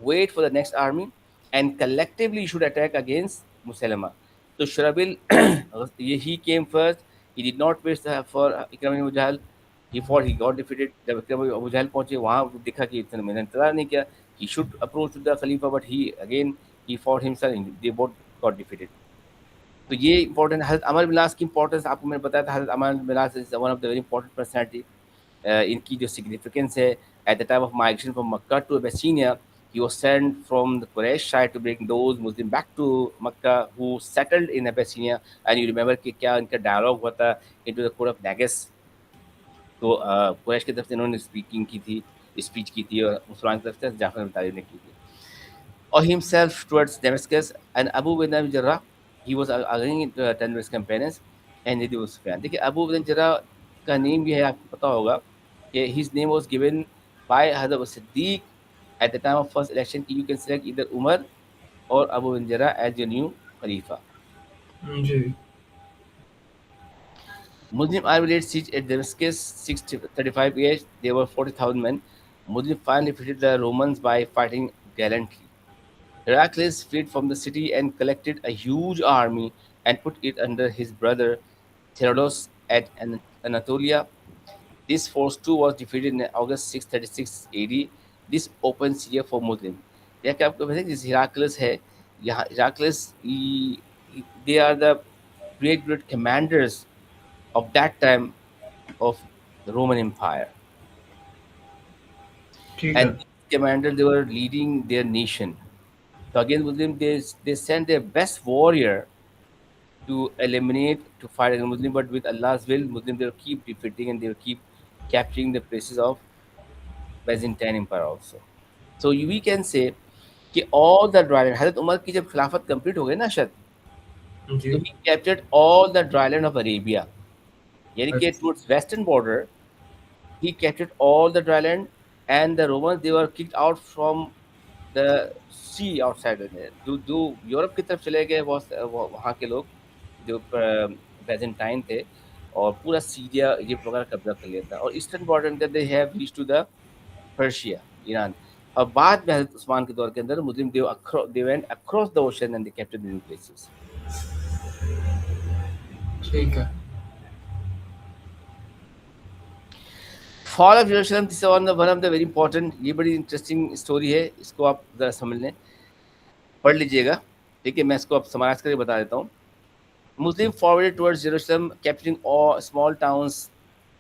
wait for the next army and collectively you should attack against Musaylama. So Shurabil, he came first. He did not wait for Ikram ibn Abu Jahl. He fought. He got defeated. जब Ikram ibn Abu Jahl पहुंचे वहाँ देखा कि इतने मैंने इंतजार नहीं किया. He should approach the Khalifa, but he fought himself. And they both got defeated. तो ये important हज़रत अमर बिन लास की इंपॉर्टेंस आपको मैंने बताया था। हज़रत Amr bin As is one of the very important personality. इनकी जो सिग्निफिकेंस है, at the time of migration from Mecca to Abyssinia, he was sent from the Quraysh side to bring those Muslims back to Makkah who settled in Abyssinia. And you remember कि क्या इनका dialogue हुआ था into the court of Nagas। तो कुरैश की तरफ से इन्होंने स्पीच की थी, और मुसलमान की तरफ से जाफर बिन तालिब ने की थी। Or himself towards Damascus, and Abu bin Jarrah, he was arguing 10 with his companions, and he was Sufyan। देखिए अबू बिन जर्रा का नेम भी है, आपको पता होगा कि his name was given by Hazrat Siddiq at the time of first election कि you can select either Umar or Abu bin Jarrah as your new Khalifa। Ji. Muslim army laid siege at Damascus 635 AH. There were 40,000 men. Muslim finally defeated the Romans by fighting gallantly. Heraclius fled from the city and collected a huge army and put it under his brother Theodos at Anatolia. This force too was defeated in August 636 AD. This opened Syria for Muslims. देखिए आपको पता है जिस Heraclius है, यहाँ Heraclius, they are the great commanders of that time of the Roman Empire, ठीक है। and these commanders they were leading their nation. So again, Muslim they sent their best warrior to eliminate to fight against Muslim, but with Allah's will, Muslim they will keep defeating and they will keep capturing the places of Byzantine Empire also. So we can say कि all the dry land, हज़रत उमर की जब खिलाफत complete हो गई ना शद, जी। तो he captured all the dry land of Arabia, यानी कि अच्छा। towards western border he captured all the dry land, and the Romans they were kicked out from the sea outside of there। जो Europe की तरफ चले गए वहाँ के लोग जो बैजेंटाइन थे, और पूरा सीरिया इजिप्ट वगैरह कब्जा कर लिया था, और ईस्टर्न बॉर्डर के they have reach to the Persia, Iran. और बाद में हज़रत उस्मान के दौर के अंदर Muslim they went across the ocean and they captured new places. ठीक है। Fall of Jerusalem, this one of the very important, ये बड़ी इंटरेस्टिंग स्टोरी है, इसको आप ज़रा समझ लें, पढ़ लीजिएगा। ठीक है, मैं इसको अब समराइज करके बता देता हूँ। Muslim forwarded towards Jerusalem, capturing all small towns,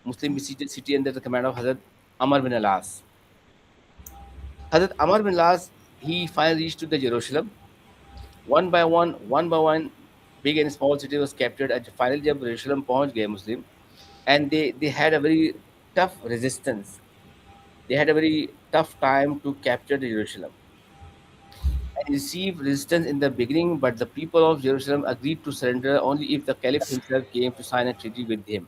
Muslim besieged city under the command of Hazrat Amr bin Alas. Hazrat Amr bin Alas, he finally reached to the Jerusalem. One by one, big and small city was captured. And finally, जब Jerusalem पहुंच गए Muslim, and they had a very tough resistance. They had a very tough time to capture the Jerusalem. And received resistance in the beginning, but the people of Jerusalem agreed to surrender only if the Caliph himself came to sign a treaty with him.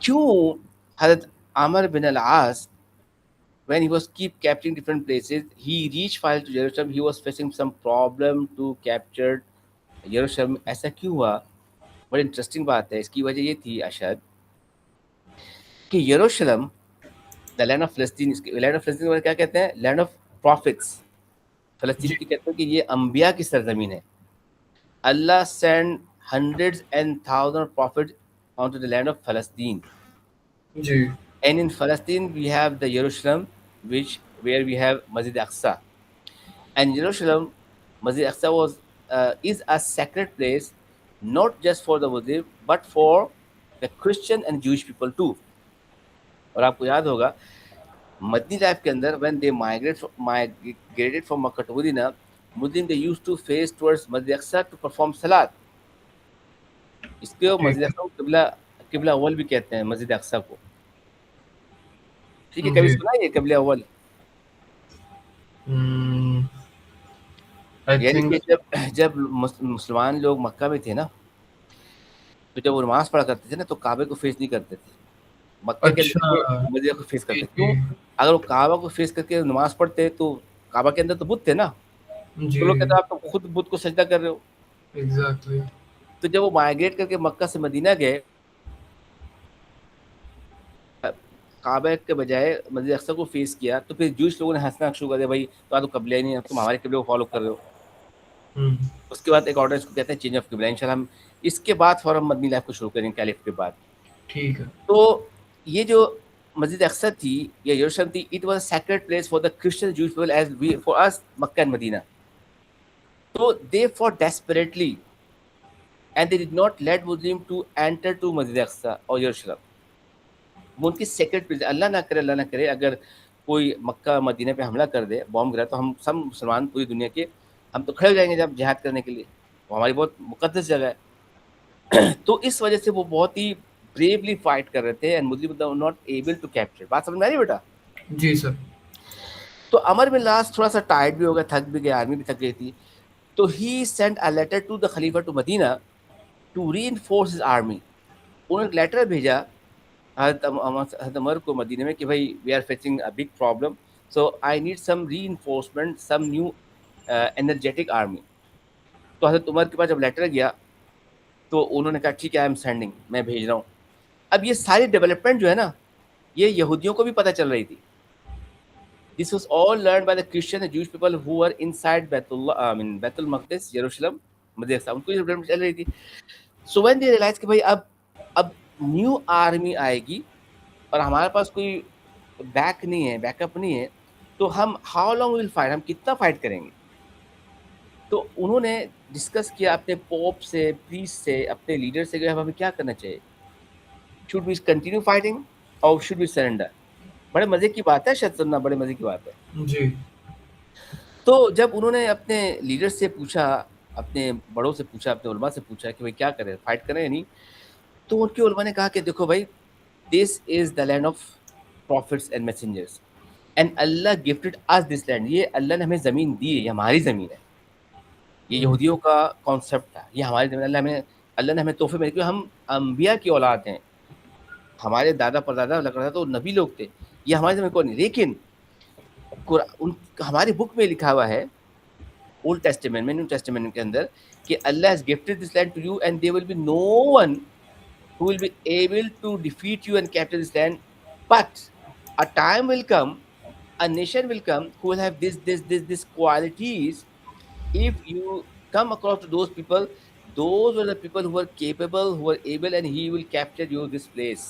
क्यों Hazrat Amr bin al-As, when he was keep capturing different places, he reached finally to Jerusalem. He was facing some problem to capture Jerusalem. ऐसा क्यों हुआ? बड़ी interesting बात है. इसकी वजह ये थी अशद कि यरूशलेम, द लैंड ऑफ फिलिस्तीन, इसके लैंड ऑफ फिलिस्तीन को क्या कहते हैं? Land of profits. फिलिस्तीन जी की कहते हैं कि ये अंबिया की सरजमीन है. अल्लाह send hundreds and thousands of prophets onto the land of Palestine. जी And in Palestine, we have the Jerusalem, where we have Masjid Aqsa. And Jerusalem, Masjid Aqsa is a sacred place, not just for the Muslim, but for the Christian and Jewish people too. और आपको याद होगा Madani life के अंदर when they migrated from Makkah to Medina, Muslim they used to face towards Masjid Aqsa to perform salat. इसके ठीक मस्जिद अक्सा को किबला किबला अव्वल भी कहते हैं मस्जिद अक्सा को. ठीक है, है कभी जी. सुना है ये किबला अव्वल? आई यानी थिंक कि जब जब मुसलमान लोग मक्का में थे ना, तो जब वो नमाज पढ़ा करते थे ना, तो काबे को फेस नहीं करते थे. मक्के के अंदर अच्छा. ये मदीना को फेस जी करते. क्यों? अगर वो काबा को फेस करके नमाज पढ़ते तो काबा के अंदर तो बुत थे ना, जी तो लोग कहते आप तो खुद बुत को सजदा कर रहे हो. एग्जैक्टली. तो जब वो माइग्रेट करके मक्का से मदीना गए, काबा के बजाय मस्जिद अक्सा को फेस किया, तो फिर जूश लोगों ने हंसना शुरू कर दिया, भाई तो तो कबले नहीं है, तुम हमारे किबले को फॉलो कर रहे हो. उसके बाद एक ऑर्डर इसको कहते हैं चेंज ऑफ किबला. इंशाल्लाह हम इसके बाद फौरन मदनी लाइफ को शुरू करेंगे कैलिफ के बाद. ठीक है. तो ये जो मस्जिद अक्सा थी या यरूशलेम थी, it was a sacred place for the Christian Jewish people as we for us Mecca and Medina. तो they for desperately and they did not let Muslim to enter to Masjid Aqsa और यरूशलेम. वो उनकी secret place. अल्लाह ना करे अगर कोई Mecca Medina पे हमला कर दे, बॉम्ब गिरा, तो हम सब मुसलमान पूरी दुनिया के हम तो खड़े हो जाएंगे जब जिहाद करने के लिए. वो हमारी बहुत मुकद्दस जगह है. तो इस वजह से वो बहुत ही ब्रेवली फाइट कर रहे थे and Muslim not able to capture. बात समझ में आ रही बेटा? जी सर. तो अमर बिन लास थोड़ा सा टायर्ड भी हो गया, थक भी गया, आर्मी भी थक गई थी. तो he sent a letter to the खलीफा to Medina to reinforce his army. उन्होंने लेटर भेजा हज़रत उमर को मदीने में कि भाई we are facing a big problem, so I need some reinforcement, some new energetic army. तो हज़रत उमर के पास जब लेटर गया तो उन्होंने कहा ठीक है, आई एम सेंडिंग, मैं भेज रहा हूँ. अब ये सारी डेवलपमेंट जो है ना, ये यहूदियों को भी पता चल रही थी. This was all learn by the Christian and Jewish people who were inside Baitul Maqdis Yerushalem Madina. उनको ये डेवलपमेंट चल रही थी. सो व्हेन दे रियलाइज कि भाई अब न्यू आर्मी आएगी और हमारे पास कोई बैकअप नहीं है, तो हम हाउ लॉन्ग विल फाइट, हम कितना फाइट करेंगे. तो उन्होंने डिस्कस किया अपने पोप से, प्रीस्ट से, अपने लीडर से कि हमें क्या करना चाहिए. शुड वी कंटिन्यू फाइटिंग और शुड वी सरेंडर. बड़े मजे की बात है, शायद सुनना बड़े मजे की बात है. जी तो जब उन्होंने अपने लीडर से पूछा, अपने बड़ों से पूछा, अपने उलमा से पूछा कि भाई क्या करें, फाइट करें या नहीं, तो उनके उलमा ने कहा कि देखो भाई, this is the land of profits and messengers and Allah gifted us this land. ये अल्लाह ने हमें ज़मीन दी है, ये हमारी ज़मीन है. ये यहूदियों का कॉन्सेप्ट था, ये हमारी ज़मीन अल्लाह ने हमें तोहफे में, क्योंकि हम अंबिया की औलाद हैं. हमारे दादा परदादा लग रहा था तो नबी लोग थे, ये हमारी ज़मीन को नहीं. लेकिन हमारी बुक में लिखा हुआ है, ओल्ड टेस्टामेंट में, न्यू टेस्टामेंट के अंदर, कि Allah has gifted this land to you and there will be no one who will be able to defeat you and capture this land. But a time will come, a nation will come who will have this qualities. If you come across to those people, those were the people who were capable, who were able, and he will capture you this place.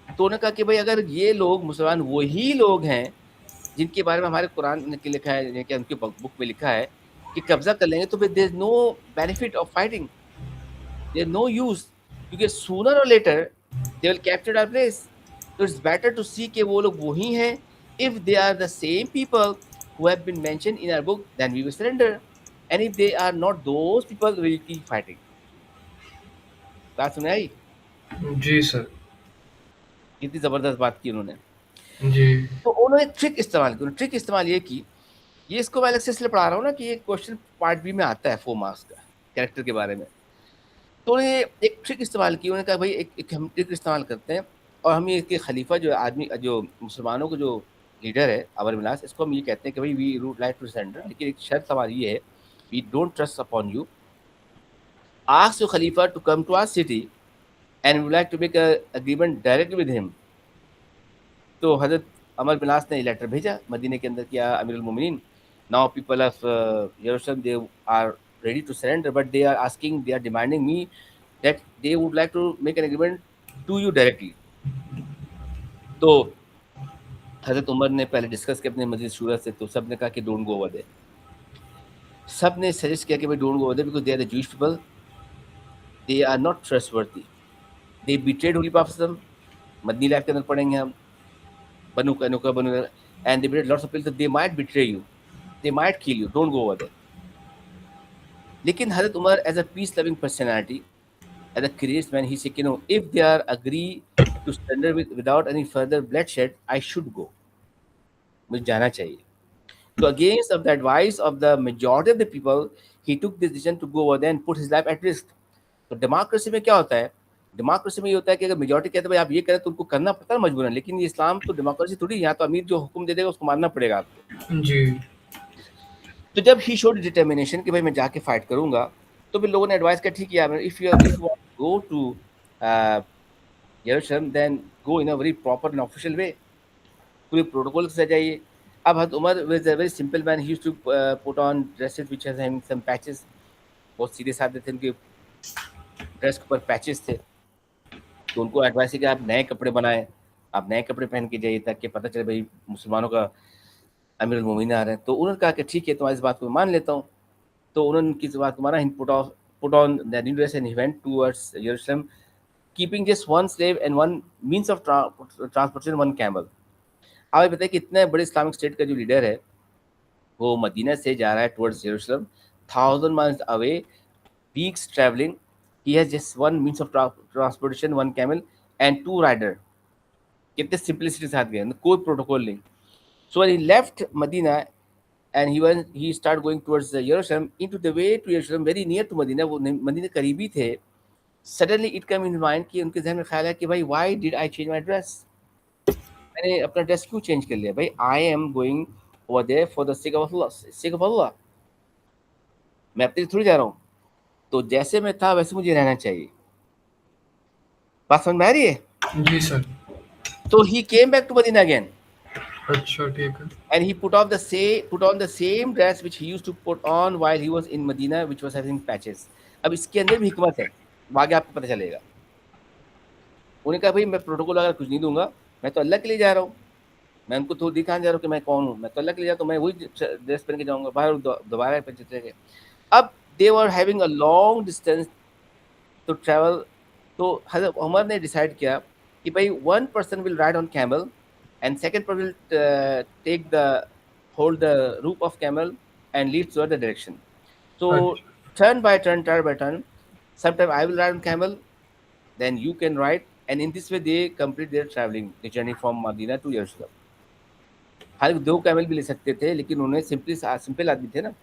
तो उन्होंने कहा कि भाई अगर ये लोग मुसलमान वही लोग हैं जिनके बारे में हमारे कुरान में लिखा है, कि उनके बुक में लिखा है कि कब्जा कर लेंगे, तो फिर there is no benefit of fighting. There's no use, क्योंकि sooner or later they will capture our place. So it's better to see कि वो लोग वही हैं. If they are the same people who have been mentioned in our book, then we will surrender. And if they are not those people, we will keep fighting. बात सुने आई? जी sir. कितनी जबरदस्त बात की उन्होंने. जी। तो उन्होंने ट्रिक इस्तेमाल की. उन्होंने ट्रिक इस्तेमाल ये की, ये इसको मैं अलग से इसलिए पढ़ा रहा हूँ ना कि ये क्वेश्चन पार्ट बी में आता है 4 मार्क्स का कैरेक्टर के बारे में. तो उन्होंने एक ट्रिक इस्तेमाल की. उन्होंने कहा भाई एक हम ट्रिक इस्तेमाल करते हैं और हम ये इसके खलीफा जो आदमी जो मुसलमानों का जो लीडर है अमर विलास, इसको हम ये कहते हैं कि भाई we would like to surrender, लेकिन एक शर्त हमारी ये है, we don't trust upon you. Ask your खलीफा to come to our city and would like to make a agreement directly with him. तो हजरत अमर बिलास ने लेटर भेजा मदीने के अंदर किया, अमीरुल मोमिनीन, now people of Yerushalem they are ready to surrender, but they are demanding me that they would like to make an agreement to you directly. तो हजरत उमर ने पहले डिस्कस किया अपने मस्जिद शूरा से, तो सब ने कहा कि डोंट गो ओवर देयर. सब ने सजेस्ट किया कि भाई don't go over there because they are the Jewish people, they are not trustworthy, they betrayed holy prophet. मदनी लाइफ के अंदर पढ़ेंगे हम, Banu Qaynuqa Banu, and they betrayed lots of people, they might betray you, they might kill you, don't go over there. लेकिन हजरत Umar as a peace loving personality, as a courageous man, he said, if they are agree to surrender without any further bloodshed, I should go. मुझे जाना चाहिए. So against of the advice of the majority of the people, he took this decision to go over there and put his life at risk. तो democracy में क्या होता है? Democracy में ये होता है कि अगर मेजॉरिटी कहते हैं भाई आप ये करें तो उनको करना पड़ता है मजबूरन, लेकिन ये इस्लाम तो डेमोक्रेसी थोड़ी, यहाँ तो अमीर जो हुक्म दे देगा उसको मानना पड़ेगा आपको. जी। तो जब ही शोड डिटर्मिनेशन कि भाई मैं जाके फाइट करूंगा, तो फिर लोगों ने एडवाइस किया ठीक है, if you go to Jerusalem then go in a very proper and official way, पूरे प्रोटोकॉल के साथ जाइए. अब हद Umar was a very simple man, he used to put on dresses which has having some patches. बहुत सीधे साधे थे, उनके ड्रेस के ऊपर पैचेस थे. तो उनको एडवाइस है कि आप नए कपड़े बनाएं, आप नए कपड़े पहन के जाइए ताकि पता चले भाई मुसलमानों का अमीरुल मोमिनीन आ रहे हैं. तो उन्होंने कहा कि ठीक है, तुम्हारी इस बात को मान लेता हूँ. तो उन्होंने उनकी इस बात को माना. Put on the new dress and he went towards Jerusalem, keeping just one slave and one means of transportation, one camel. अब ये बताइए कि इतने बड़े इस्लामिक स्टेट का जो लीडर है वो मदीना से जा रहा है towards Jerusalem, 1000 miles away, weeks traveling. He has just one means of transportation, one camel and 2 rider. कितने सिंपलिसिटी साथ गए, कोई प्रोटोकॉल नहीं. So when he left Medina and he started going towards Jerusalem, into the way to Jerusalem, very near to Medina, वो Medina करीबी थे. Suddenly it came in mind कि उनके जहन में ख्याल है कि भाई why did I change my dress? मैंने अपना ड्रेस क्यों चेंज कर लिया भाई? I am going over there for the sake of Allah, sake of Allah. मैं अपने लिए थोड़ी जा रहा हूँ. तो जैसे मैं था वैसे मुझे रहना चाहिए. बात समझ में आ रही है? जी सर। तो he came back to Medina again. अच्छा ठीक है। And he put on the same dress which he used to put on while he was in Medina, which was having patches. अब इसके अंदर भी हिकमत है, आगे आपको पता चलेगा. उन्होंने कहा भाई मैं प्रोटोकॉल अगर कुछ नहीं दूंगा, मैं तो अल्लाह के लिए जा रहा हूँ, मैं उनको तो दिखाने जा रहा हूँ कि मैं कौन हूँ, मैं तो अल्लाह के लिए जा, तो मैं वही ड्रेस पहन के जाऊँगा, बाहर दोबारा पहन के. अब they were having a long distance to travel. तो हज़रत उमर ने डिसाइड किया कि भाई one person will ride on camel and second person will hold the rope of camel and lead toward the direction. So turn by turn, sometime I will ride on camel, then you can ride, and in this way they complete their traveling, the journey from Medina to Jerusalem. हालांकि 2 camel भी ले सकते थे, लेकिन उन्हें simple आदमी थे ना.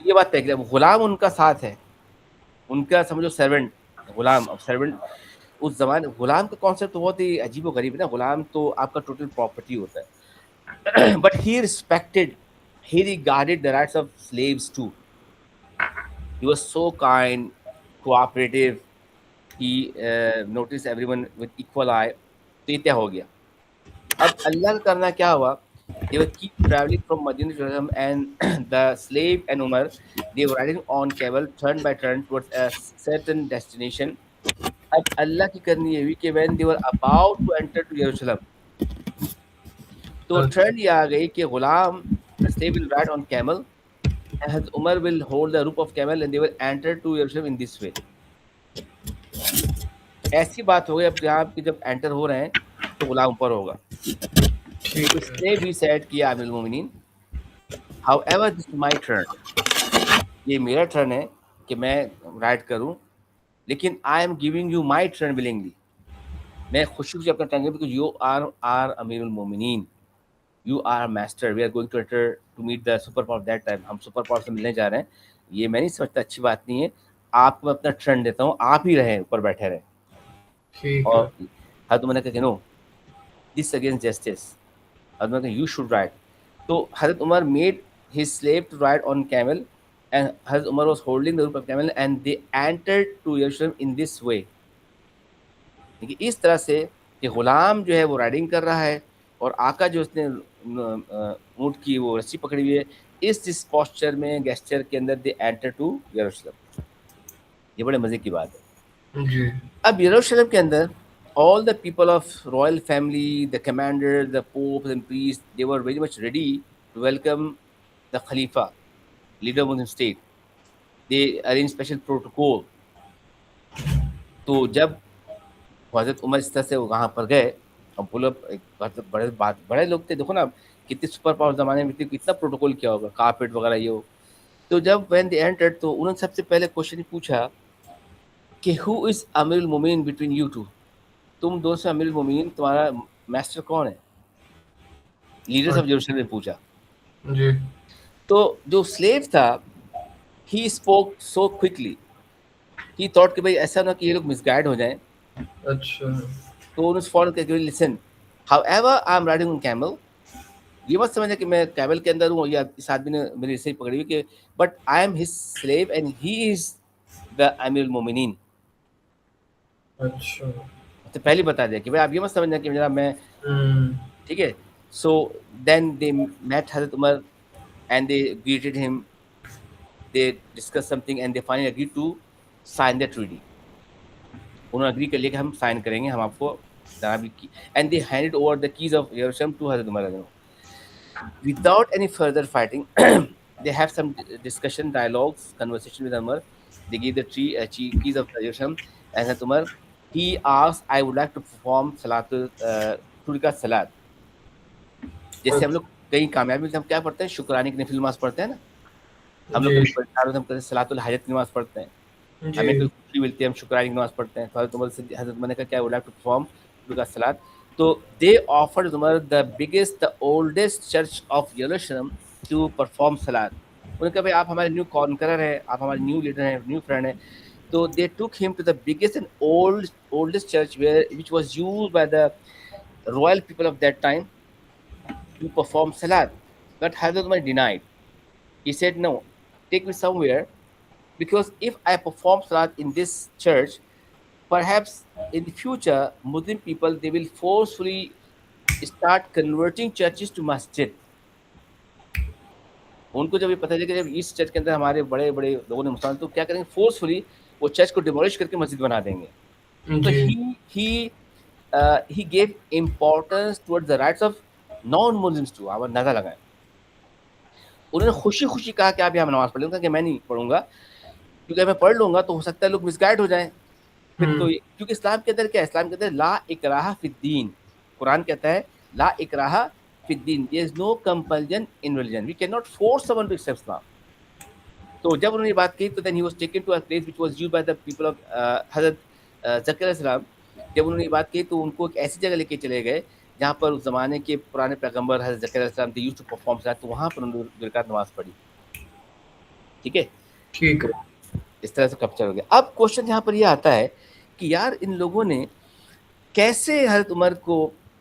ये बात तय किया. गुलाम उनका साथ है, उनका समझो सर्वेंट, गुलाम. अब सर्वेंट उस जमाने, गुलाम का कॉन्सेप्ट तो बहुत ही अजीब व गरीब है ना. गुलाम तो आपका टोटल प्रॉपर्टी होता है. But he respected, he regarded the rights of slaves too. He was so kind, cooperative. He noticed everyone with equal eye. तो ये तय हो गया. अब अल्लाह का करना क्या हुआ? They were keep traveling from Medina to Jerusalem, and the slave and Umar, they were riding on camel turn by turn towards a certain destination. अब अल्लाह की करनी ये हुई कि when they were about to enter to Jerusalem, तो trend ये आ गई कि गुलाम, the slave will ride on camel Hazrat Umar will hold the rope of camel and they will enter to Jerusalem in this way. ऐसी बात हो गई अब यहाँ पे जब एंटर हो रहे हैं तो गुलाम ऊपर होगा. ठीक तो है. इसने भी सेट किया अमीरुल मोमिनीन, however this is my turn, ये मेरा टर्न है कि मैं राइड करूं, लेकिन I am giving you my turn willingly, मैं खुशी से अपना टर्न बिकॉज यू आर अमीरुल मोमिनीन, you are master, we are going to enter to meet the super power that time, हम सुपर पावर से मिलने जा रहे हैं. ये मैं नहीं समझता अच्छी बात नहीं है, आपको मैं अपना टर्न देता हूँ, आप ही रहे ऊपर बैठे रहे. ठीक है. और हजरत उमर ने कहा नो, दिस अगेंस्ट जस्टिस, हजरत उमर ने कहा यू शुड राइड. तो हजरत Umar made his slave to ride on camel and Hazrat Umar was holding the rope of camel and they entered to Jerusalem in this way. देखिए इस तरह से कि गुलाम जो है वो राइडिंग कर रहा है और आका जो उसने ऊँट की वो रस्सी पकड़ी हुई है, इस पोस्चर में गेस्चर के अंदर दे एंटर टू यरूशलेम. ये बड़े मजे की बात है. जी. अब यरूशलेम के अंदर all the people of royal family, the commander, the popes and priests, they were very much ready to welcome the Khalifa, leader of Muslim state. They arranged special protocol. तो जब हजरत उमर इस तरह से वहाँ पर गए, अब बोलो बड़े लोग थे, देखो ना कितने सुपर पावर जमाने में कितना प्रोटोकॉल किया होगा, कारपेट वगैरह ये हो. तो जब व्हेन दे एंटर्ड तो उन्होंने सबसे पहले क्वेश्चन पूछा कि हु इज अमीरुल मोमिनीन बिटवीन यू टू, तुम दोनों से अमीरुल मोमिनीन तुम्हारा मास्टर कौन है, लीडर्स ऑफ जेरूसलम ने पूछा. जी. तो जो स्लेव था he spoke so quickly, he thought कि भाई ऐसा ना कि ये लोग मिसगाइड हो जाएं. अच्छा. तो उन्होंने फौरन कहा कि listen, however I am riding on camel, ये मत समझना कि मैं कैमल के अंदर हूँ या इस आदमी ने मेरी रस्सी पकड़ी हुई कि, but I am his slave and he is the अमीरुल मोमिनीन. अच्छा. तो पहले बता दिया कि भाई आप ये मत समझना कि मेरा मैं, ठीक है. सो देन दे मेट हजरत Umar and they greeted him, they discuss something and they finally agree to sign the treaty. उन्होंने एग्री कर लिया कि हम साइन करेंगे, हम आपको and they handed over the keys of Yerushalem to हजरत Umar. Without any further fighting, they have some discussion, dialogues, conversation with Umar. They give the keys of Jerusalem, and Hazrat Umar, he asked, I would like to perform Salatul Turika Salat. जैसे हम लोग कहीं कामयाबी में हम क्या पढ़ते हैं, शुक्रानी की नफिल नमाज पढ़ते हैं ना, हम लोग कभी परेशान होते हैं हम कहते हैं सलातुल हाजत की नमाज पढ़ते हैं, हमें कोई खुशी मिलती है हम शुक्रानी की नमाज पढ़ते हैं. तो हजरत उमर ने कहा क्या, वुड लाइक टू परफॉर्म तुर्का सलात. तो they offered Umar the biggest the oldest church of Yerushalem to perform सलात. उन्होंने कहा भाई आप हमारे न्यू कॉन्करर हैं, आप हमारे न्यू लीडर हैं, न्यू फ्रेंड हैं. तो they took him to the biggest and oldest church where which was used by the royal people of that time to perform salat. But Hazrat Umar denied. He said, no, take me somewhere, because if I perform salat in this church, perhaps in the future, Muslim people, they will forcefully start converting churches to masjid. उनको जब ये पता चले कि जब इस church के अंदर हमारे बड़े बड़े लोगों ने मुसलमान, तो क्या करेंगे, फोर्सफुली वो चर्च को डिमोलिश करके मस्जिद बना देंगे. तो he gave importance towards the rights of non Muslims too. आप अंदाजा लगाएं, उन्होंने खुशी खुशी कहा कि आप यहाँ नमाज पढ़ लेंगे, कि मैं नहीं पढ़ूंगा क्योंकि मैं पढ़ लूंगा तो हो सकता है लोग मिसगाइड हो जाएं फिर. तो क्योंकि इस्लाम के अंदर क्या है, इस्लाम के अंदर ला इकराहा फिद्दीन, कुरान कहता है ला इकराहा फिद्दीन, there is no compulsion in religion, we can not force someone to accept Islam. तो जब उन्होंने बात की तो then he was taken to a place which was used by the people of हजरत ज़करिया अलैहिस्सलाम. जब उन्होंने बात की तो उनको एक ऐसी जगह लेके चले गए जहाँ पर उस ज़माने के पुराने पैगंबर हज़रत ज़करिया अलैहिस्सलाम थे, यूज्ड टू परफॉर्म सलात. तो वहाँ पर उन्होंने 2 रकात नमाज पढ़ी. ठीक है, ठीक है. इस तरह से कैप्चर हो गया. अब क्वेश्चन यहाँ पर ये आता है कि यार इन लोगों ने कैसे हज़रत उमर को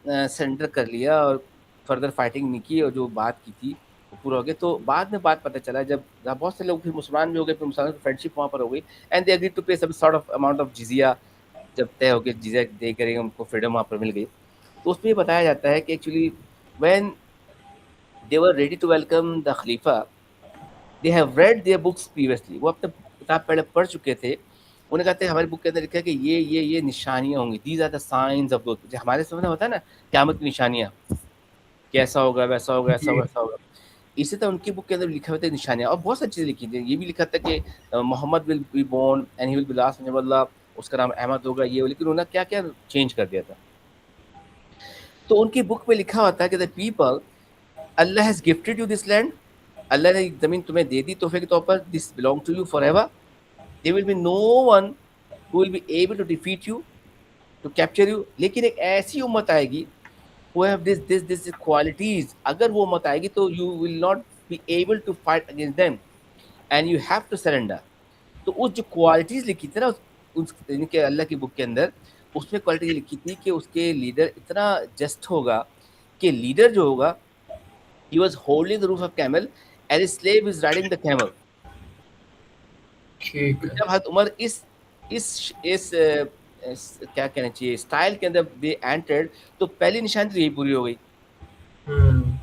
सरेंडर कर लिया और फर्दर फाइटिंग नहीं की और जो बात की थी वो पूरा हो गया. तो बाद में बात पता चला जब बहुत से लोग फिर मुसलमान भी हो गए, फिर मुसलमान की फ्रेंडशिप वहाँ पर हो गई, and they agree to pay some sort of amount of जिजिया. जब तय हो गया जिजिया दे करेंगे, उनको फ्रीडम वहाँ पर मिल गई. तो उसमें ये बताया जाता है कि actually when they were ready to welcome the खलीफा, they have read their books previously, वो अपने किताब पहले पढ़ चुके थे. उन्हें कहते हैं हमारी बुक के अंदर लिखा है कि ये निशानियाँ होंगी, these are the science of दोस्त. हमारे समझ में होता है ना क़यामत की निशानियाँ, कैसा होगा, वैसा होगा, ऐसा होगा, ऐसा होगा. इसी तरह उनकी बुक के अंदर लिखा हुआ था निशानियाँ, और बहुत सारी चीज़ें लिखी थी। ये भी लिखा था कि Muhammad will be born and he will be last Allah, उसका नाम अहमद होगा, ये, लेकिन उन्होंने क्या क्या चेंज कर दिया था। तो उनकी बुक में लिखा हुआ था कि the people, Allah has gifted you this land, Allah ने जमीन तुम्हें दे दी तोहफे के तौर पर, this belong to you forever, there will be no one who will be able to defeat you, to capture you, लेकिन एक ऐसी उम्मत आएगी who have this qualities, अगर वो उम्मत आएगी तो you will not be able to fight against them and you have to surrender। तो उस जो क्वालिटीज लिखी थी ना इनके अल्लाह की बुक के अंदर, उसमें क्वालिटी लिखी थी कि उसके लीडर इतना जस्ट होगा कि लीडर जो होगा, he was holding the roof of camel and his slave is riding the camel। ठीक तो है। जब हज़रत उमर इस क्या कहना चाहिए स्टाइल के अंदर दे एंटर्ड, तो पहली निशानी तो यही पूरी हो गई। हम्म।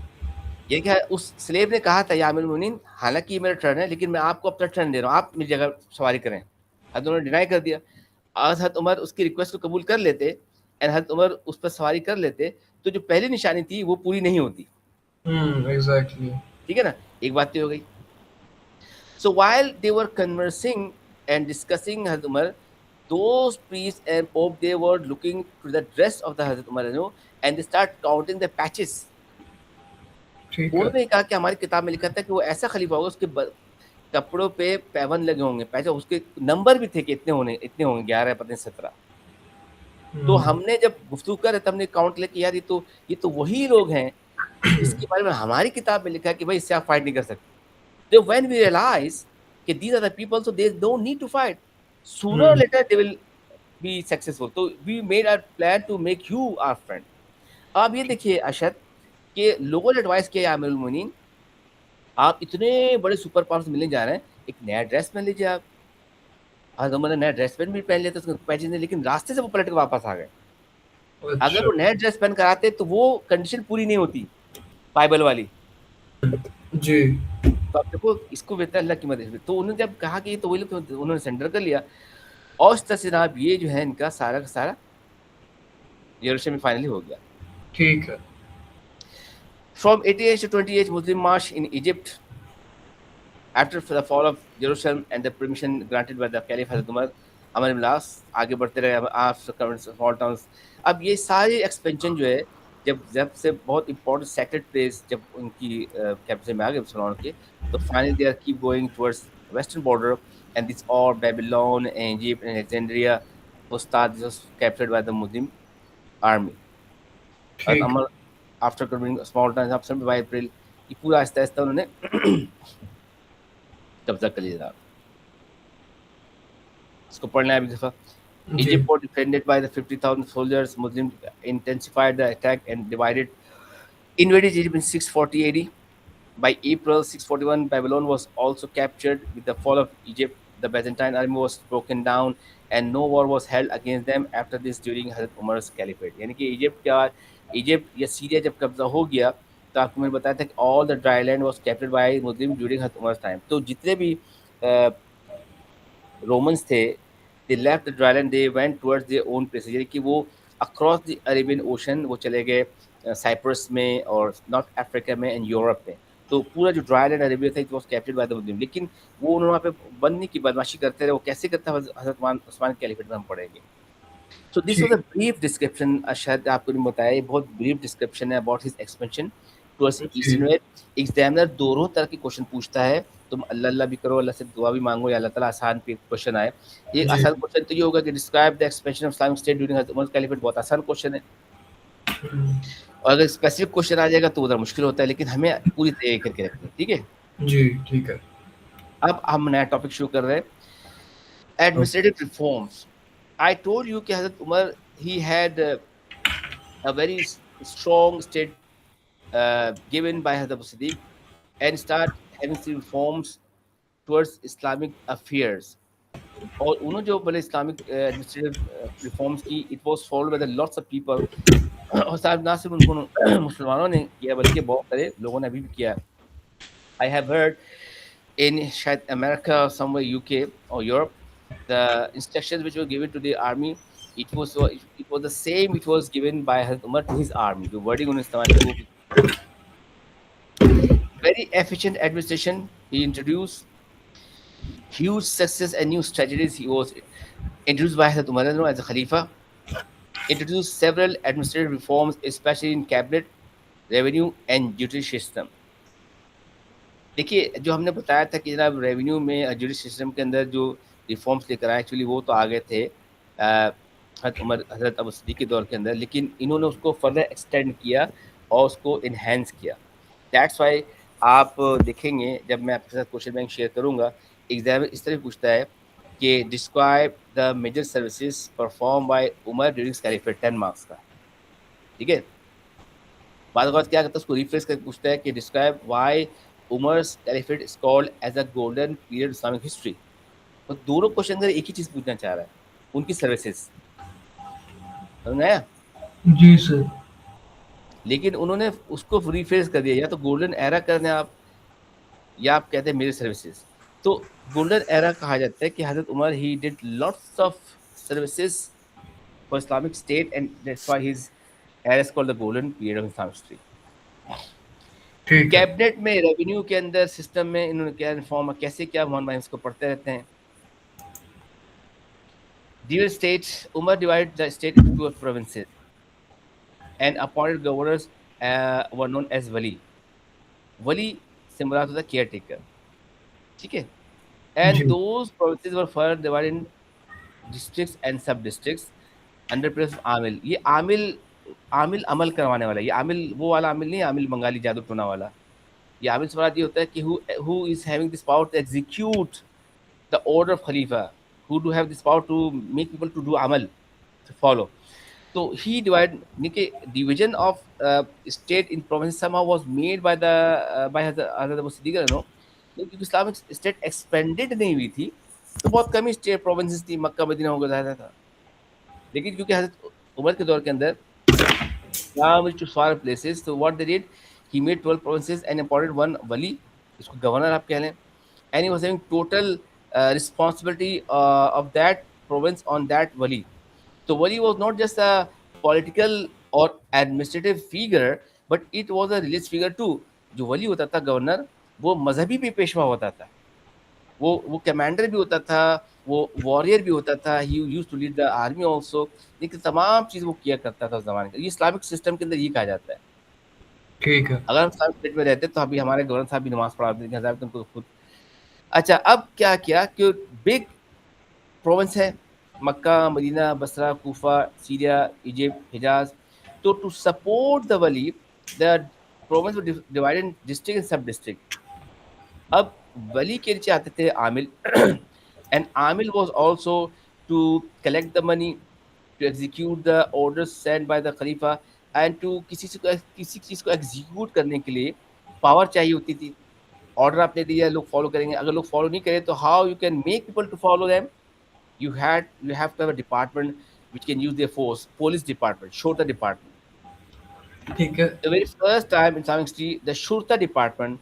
ये क्या, उस स्लेव ने कहा था या अमीरुल मोमिनीन, हालांकि ये मेरा टर्न है लेकिन मैं आपको अपना टर्न दे रहा हूँ, आप मेरी जगह सवारी करें। हज़रत उमर ने डिनाई कर दिया। आज हज़रत उमर उसकी रिक्वेस्ट को कबूल कर लेते एंड हज़रत उमर उस पर सवारी कर लेते, तो जो पहली निशानी थी वो पूरी नहीं होती। एग्जैक्टली। ठीक है ना, एक बात तो हो गई। सो while they were conversing and discussing हज़रत Umar, those priests and pope they were looking to the dress of the Hazrat Umar, and they start counting the patches। ठीक है। उन्होंने कहा कि हमारी किताब में लिखा था कि वो ऐसा खलीफा होगा उसके कपड़ों पे पैबंद लगे होंगे, पैसे उसके नंबर भी थे कि इतने होंगे 11 पता नहीं 17। तो हम्म। हमने जब गुफ्तगू कर रहे थे हमने काउंट किया कि यार ये तो वही लोग हैं जिसके बारे में हमारी किताब में लिखा है कि भाई इससे आप फाइट नहीं कर सकते। तो व्हेन वी रियलाइज कि these are the people, so they don't need to fight, sooner or hmm. Later they will be successful. तो we made our plan to make you our friend. अब ये देखिए अशद कि लोगों ने एडवाइस किया, या अमीरुल मोमिनीन आप इतने बड़े सुपर पावर से मिलने जा रहे हैं, एक नया ड्रेस पहन लीजिए आप। आज उन्होंने नया ड्रेस पहन भी पहन लिया था उसको पैचेज ने, लेकिन रास्ते से वो पलट के वापस आ गए। अगर अच्छा। वो नया ड्रेस पहन कर आते तो वो कंडीशन पूरी नहीं होती बाइबल वाली। जी। तो आप देखो इसको बेहतर अल्लाह की मदद। तो उन्होंने जब कहा कि ये तो वही लोग, तो उन्होंने सेंडर कर लिया, और उस तरह से जनाब ये जो है इनका सारा का सारा यरूशलेम में फाइनली हो गया। ठीक है। From 88 to 28 Muslim march in Egypt after the fall of Jerusalem and the permission granted by the Caliph Hazrat Umar, अमर इमलास आगे बढ़ते रहे आफ्टर स्मॉल टाउन्स। अब ये सारे एक्सपेंशन जो है, जब से बहुत इंपॉर्टेंट सेक्रेट प्लेस जब उनकी कैपिटल में आ गए मुसलमानों के, तो finally they are keep going towards western border and this all Babylon and Egypt and Alexandria was captured by the Muslim army। और ठीक। Amr after coming small town of 75 April, ये पूरा आहिस्ता आहिस्ता उन्होंने कब्जा कर लिया। इसको पढ़ना है अभी दफा। जी। Egypt was defended by the 50,000 soldiers। Muslims intensified the attack and invaded Egypt in 640 AD। By April 641, Babylon was also captured. With the fall of Egypt, the Byzantine army was broken down and no war was held against them after this during Hazrat Umar's caliphate। यानी कि Egypt या Syria जब कब्जा हो गया, तो आपको मैंने बताया था कि all the dry land was captured by Muslim during हज़रत उमर्स टाइम। तो जितने भी रोमन्स थे, they left the dry land, they went towards their own places, यानी कि वो अक्रॉस द अरेबियन ओशन वो चले गए साइप्रस में और नॉर्थ अफ्रीका में एंड यूरोप में। तो पूरा जो ड्राई लैंड अरेबिया था it was captured by the Muslim, लेकिन वो उन्होंने वहाँ पे बंद नहीं की, बदमाशी करते रहे। वो कैसे करता है हज़रत उस्मान के कैलिफेट में हम पढ़ेंगे। So this was ठीक। a brief description। शायद आपको नहीं बताया, ये बहुत ब्रीफ डिस्क्रिप्शन है अबाउट हिज एक्सपेंशन टुवर्ड्स जी। Eastern west. एग्जामिनर दोनों तरह के क्वेश्चन पूछता है, तुम अल्लाह अल्लाह भी करो, अल्लाह से दुआ भी मांगो, या अल्लाह ताला आसान पे क्वेश्चन आए। एक जी। आसान क्वेश्चन तो ये होगा कि describe the expansion of Islamic state during हज़रत उमर कैलिफेट, बहुत आसान क्वेश्चन है। हम्म। और अगर स्पेसिफिक क्वेश्चन आ जाएगा तो उधर मुश्किल होता है, लेकिन हमें पूरी तैयारी करके रखनी है। ठीक है, जी। ठीक है। अब हम नया टॉपिक शुरू कर रहे हैं, administrative reforms. I told you कि Hazrat Umar he had a very strong state given by Hazrat Abu Siddiq and start having some reforms towards Islamic affairs। और उन्होंने जो बोले इस्लामिक एडमिनिस्ट्रेटिव रिफॉर्म्स की, it was followed by the lots of people. और साहब ना सिर्फ उनको मुसलमानों ने किया बल्कि बहुत सारे लोगों ने अभी भी किया। आई हैव हर्ड in शायद America or somewhere UK or Europe, the instructions which were given to the army, it was the same which was given by Hazrat Umar to his army। जो wording उन्होंने इस्तेमाल की वो very efficient administration. He introduced huge success and new strategies. He was introduced by Hazrat Umar as a Khalifa, introduced several administrative reforms, especially in cabinet, revenue and judicial system. देखिए, जो हमने बताया था कि जनाब रेवेन्यू में judicial system के अंदर जो रिफॉर्म्स लेकर आए, एक्चुअली वो तो आ गए थे हज़रत अबू सिद्दीक़ के दौर के अंदर, लेकिन इन्होंने उसको फर्दर एक्सटेंड किया और उसको इन्हेंस किया। दैट्स वाई आप देखेंगे, जब मैं आपके साथ क्वेश्चन बैंक शेयर करूँगा, एग्जाम इस तरह पूछता है कि describe the major services perform by Umar during caliphate, 10 marks का, ठीक है। बाद क्या करता है, उसको रिफ्रेश करके पूछता है कि describe why Umar's caliphate is called as a golden period Islamic history. तो दोनों क्वेश्चन का एक ही चीज पूछना चाह रहा है, उनकी सर्विसेज, समझ आया? जी सर। लेकिन उन्होंने उसको रिफ्रेश कर दिया, या तो गोल्डन एरा कर दें आप, या आप कहते हैं मेरे सर्विसेज। तो गोल्डन एरा कहा जाता है कि हजरत Umar he did lots of services for Islamic state and that's why his era is called the golden period of Islamic history. ठीक है। कैबिनेट में, रेवेन्यू के अंदर, सिस्टम में इन्होंने क्या रिफॉर्म, कैसे क्या मोहन भाई इसको पढ़ते रहते हैं। Divide state, Umar divide the state into provinces and appointed governors were known as वली। वली से मुराद होता है केयर टेकर, ठीक है। एंड जी। Those provinces were further divided in districts and sub districts under press of आमिल। ये आमिल, आमिल अमल करवाने वाला, ये आमिल वो वाला आमिल नहीं, आमिल बंगाली जादू टोना वाला। ये आमिल से मुराद ये होता है कि who is having this power to execute the order of Khalifa, who do have this power to make people to do amal, to follow. So he division of state in province somehow was made by the by Hazrat Abu Siddiq, you know, क्योंकि Islamic state expanded नहीं हुई थी, तो बहुत कम ही state provinces थी, Mecca Medina होकर ज़्यादा था। लेकिन क्योंकि हजरत उमर के दौर के अंदर to far places, so what they did, he made 12 provinces and appointed one wali, इसको गवर्नर आप कह लें, and he was having total responsibility of that province on that wali. So wali was not just a political or administrative figure, but it was a religious figure too. जो वली होता था governor, वो मजहबी भी पेशवा होता था, वो कमांडर भी होता था, वो वॉरियर भी होता था, he used to lead the army also. लेकिन तमाम चीज़ वो किया करता था उस ज़माने का। ये इस्लामिक सिस्टम के अंदर ये कहा जाता है। ठीक है। अगर हम इस्लामिक स्टेट में रहते तो अभी हमारे गवर्नर साहब भी नमाज पढ़ाते थे, हज़ार तुमको खुद। अच्छा, अब क्या किया कि बिग प्रोविंस है, Mecca, Medina, Basra, Kufa, Syria, Egypt, Hijaz. तो टू सपोर्ट द वली, the province were divided in district and sub district. अब वली के नीचे आते थे आमिल and Amil was also to collect the money, to execute the orders sent by the Khalifa, and to किसी चीज़ को execute करने के लिए पावर चाहिए होती थी। ऑर्डर आपने दिया, लोग फॉलो करेंगे, अगर लोग फॉलो नहीं करें तो how you can make people to follow them? you have to have a department which can use their force, police department, shurta department. ठीक है। The very first time in Islamic history, the shurta department,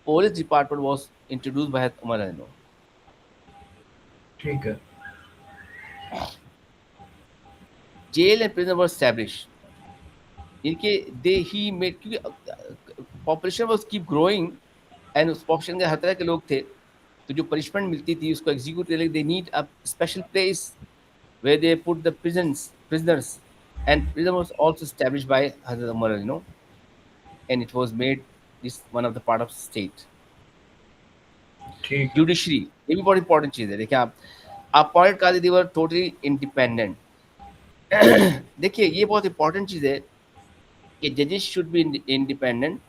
police department was introduced by Umar al-Nur. ठीक है। Jail and prison were established. इनके he made, क्योंकि population was keep growing and उस population के हर तरह के लोग थे, तो जो पनिशमेंट मिलती थी उसको एग्जीक्यूट करने के लिए they need a special place where they put the prisoners, and prison was also established by Hazrat Umar, you know, and it was made this one of the part of state. ठीक है। Judiciary, ये भी बहुत important चीज़ है। देखिए, आप appointed काजी, दे वर टोटली इंडिपेंडेंट। देखिए, ये बहुत इंपॉर्टेंट चीज़ है कि जजेस should be independent,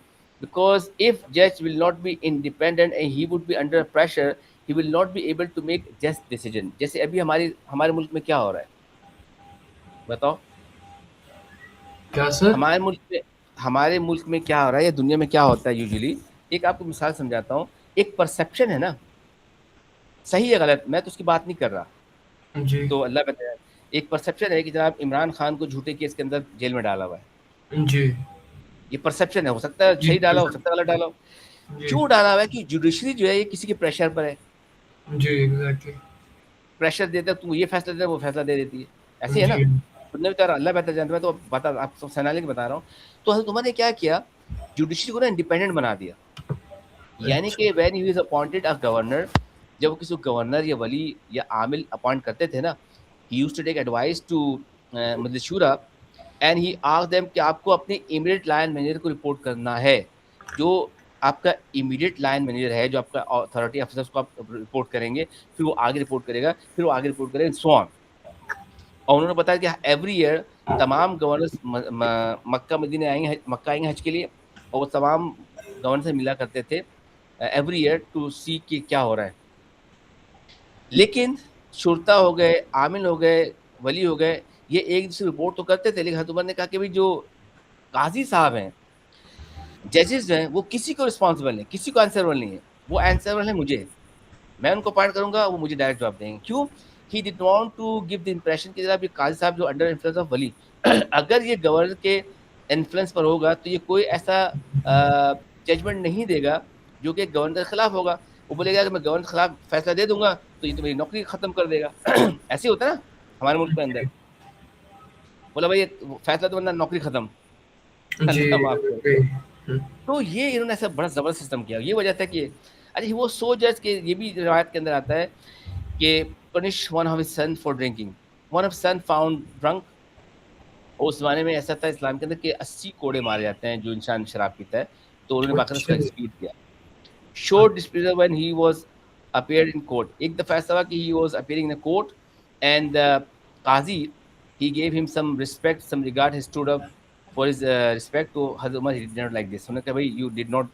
because if judge will not be independent and he would be under pressure, he will not be able to make just decision. जैसे अभी हमारे मुल्क में क्या हो रहा है, बताओ? क्या सर? हमारे मुल्क में क्या हो रहा है या दुनिया में क्या होता है यूजुअली? एक आपको मिसाल समझाता हूँ। एक परसेप्शन है ना, सही है गलत, मैं तो उसकी बात नहीं कर रहा। जी। तो अल्लाह बताया, एक परसेप्शन है कि जनाब इमरान खान को झूठे केस के अंदर जेल में डाला हुआ है। जी। ये परसेप्शन है, हो सकता है सही डाला, हो सकता है गलत डाला हो। क्यों डाला हुआ है? कि जुडिशरी जो है ये किसी के प्रेशर पर है। जी, एग्जैक्टली। प्रेशर देता है, तुम ये फैसला दे, वो फैसला दे देती है, ऐसे है ना। तुमने बता रहा, अल्लाह बेहतर जानता, मैं तो बता, आप सैनालिक बता रहा हूँ। तो हजरत उमर ने क्या किया, जुडिशरी को ना इंडिपेंडेंट बना दिया। यानी कि when he is appointed a governor, जब वो किसी गवर्नर या वली या आमिल अपॉइंट करते थे ना, he used to take advice to मतलब शूरा, एंड ही आस्क्ड देम कि आपको अपने इमीडिएट लाइन मैनेजर को रिपोर्ट करना है। जो आपका इमीडिएट लाइन मैनेजर है, जो आपका अथॉरिटी ऑफिसर, उसको आप रिपोर्ट करेंगे, फिर वो आगे रिपोर्ट करेगा, फिर वो आगे रिपोर्ट करेगा, सो ऑन। और उन्होंने बताया कि एवरी ईयर तमाम गवर्नर्स मक्का आएंगे हज के लिए, और वो तमाम गवर्नर से मिला करते थे एवरी ईयर टू सी कि क्या हो रहा है। लेकिन शुरता हो गए, आमिल हो गए, वली हो गए, ये एक दूसरे रिपोर्ट तो करते थे, लेकिन हजरत उमर ने कहा कि भाई जो काजी साहब हैं, जजेस हैं, वो किसी को रिस्पॉन्सिबल नहीं, किसी को आंसरेबल नहीं है, वो आंसरेबल है मुझे। मैं उनको पॉइंट करूंगा, वो मुझे डायरेक्ट जवाब देंगे। क्यों? He did not to give the impression कि जनाब ये काजी साहब जो अंडर इन्फ्लुएंस ऑफ वली अगर ये गवर्नर के इन्फ्लुएंस पर होगा तो ये कोई ऐसा जजमेंट नहीं देगा जो कि गवर्नर के खिलाफ होगा। वो बोलेगा कि मैं गवर्नर के खिलाफ फैसला दे दूंगा तो ये तो मेरी नौकरी खत्म कर देगा। ऐसे होता है ना हमारे मुल्क के अंदर, बोला भाई ये फैसला तो वरना नौकरी खत्म। जी अल्लाह माफ करे। जी। तो ये इन्होंने ऐसा बड़ा जबरदस्त सिस्टम किया, ये वजह था कि अच्छा वो सो जज के, ये भी रिवायत के अंदर आता है कि punish one of his son for drinking. One of his son found drunk. उस ज़माने में ऐसा था इस्लाम के अंदर कि 80 कोड़े मारे जाते हैं जो इंसान शराब पीता है, तो उन्होंने बाकायदा उसका अच्छा डिस्प्यूट किया। Showed displeasure when he was appeared in court. एक दफ़ा ऐसा हुआ कि he was appearing in a court and the qazi he gave him some respect, some regard. He stood up for his respect to Hazrat Umar. He did not like this. उन्होंने कहा भाई you did not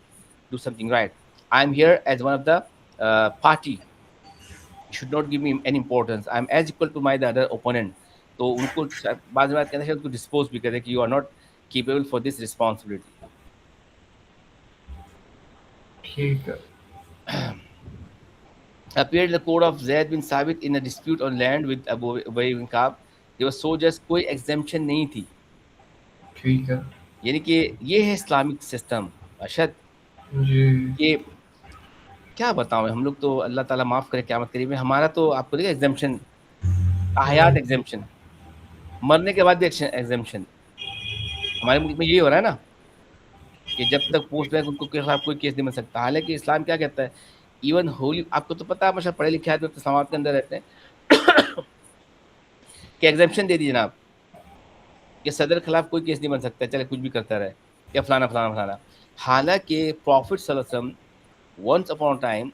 do something right. I am here as one of the party. Should not give me any importance. I am as equal to my the other opponent. तो उनको बाद में कहते हैं उनको डिस्पोज भी करे कि you are not capable for this responsibility. ठीक है। Appeared in the court of Zaid bin Sabit in a dispute on land with Abu Ubay bin Ka'b. There was so just कोई exemption नहीं थी। ठीक है यानी कि ये है इस्लामिक सिस्टम अशद। जी। ये क्या बताऊं, हम लोग तो अल्लाह ताला माफ करे क़यामत करीब में, हमारा तो आपको देखा एग्जाम्पशन, हयात एग्जाम्पशन, मरने के बाद भी एग्जाम्पशन। हमारे मुल्क में यही हो रहा है ना कि जब तक पोस्ट बैंक उनको के खिलाफ कोई केस नहीं बन सकता। हालांकि इस्लाम क्या कहता है, इवन होली, आपको तो पता है, हमेशा पढ़े लिखे आदमी तो समाज के अंदर रहते हैं कि एग्जाम्पशन दे दी जनाब कि सदर के खिलाफ कोई केस नहीं बन सकता, चले कुछ भी करता रहे या फलाना फलाना फलाना। हालांकि प्रॉफिट सल्लल्लाहु अलैहि वसल्लम once upon time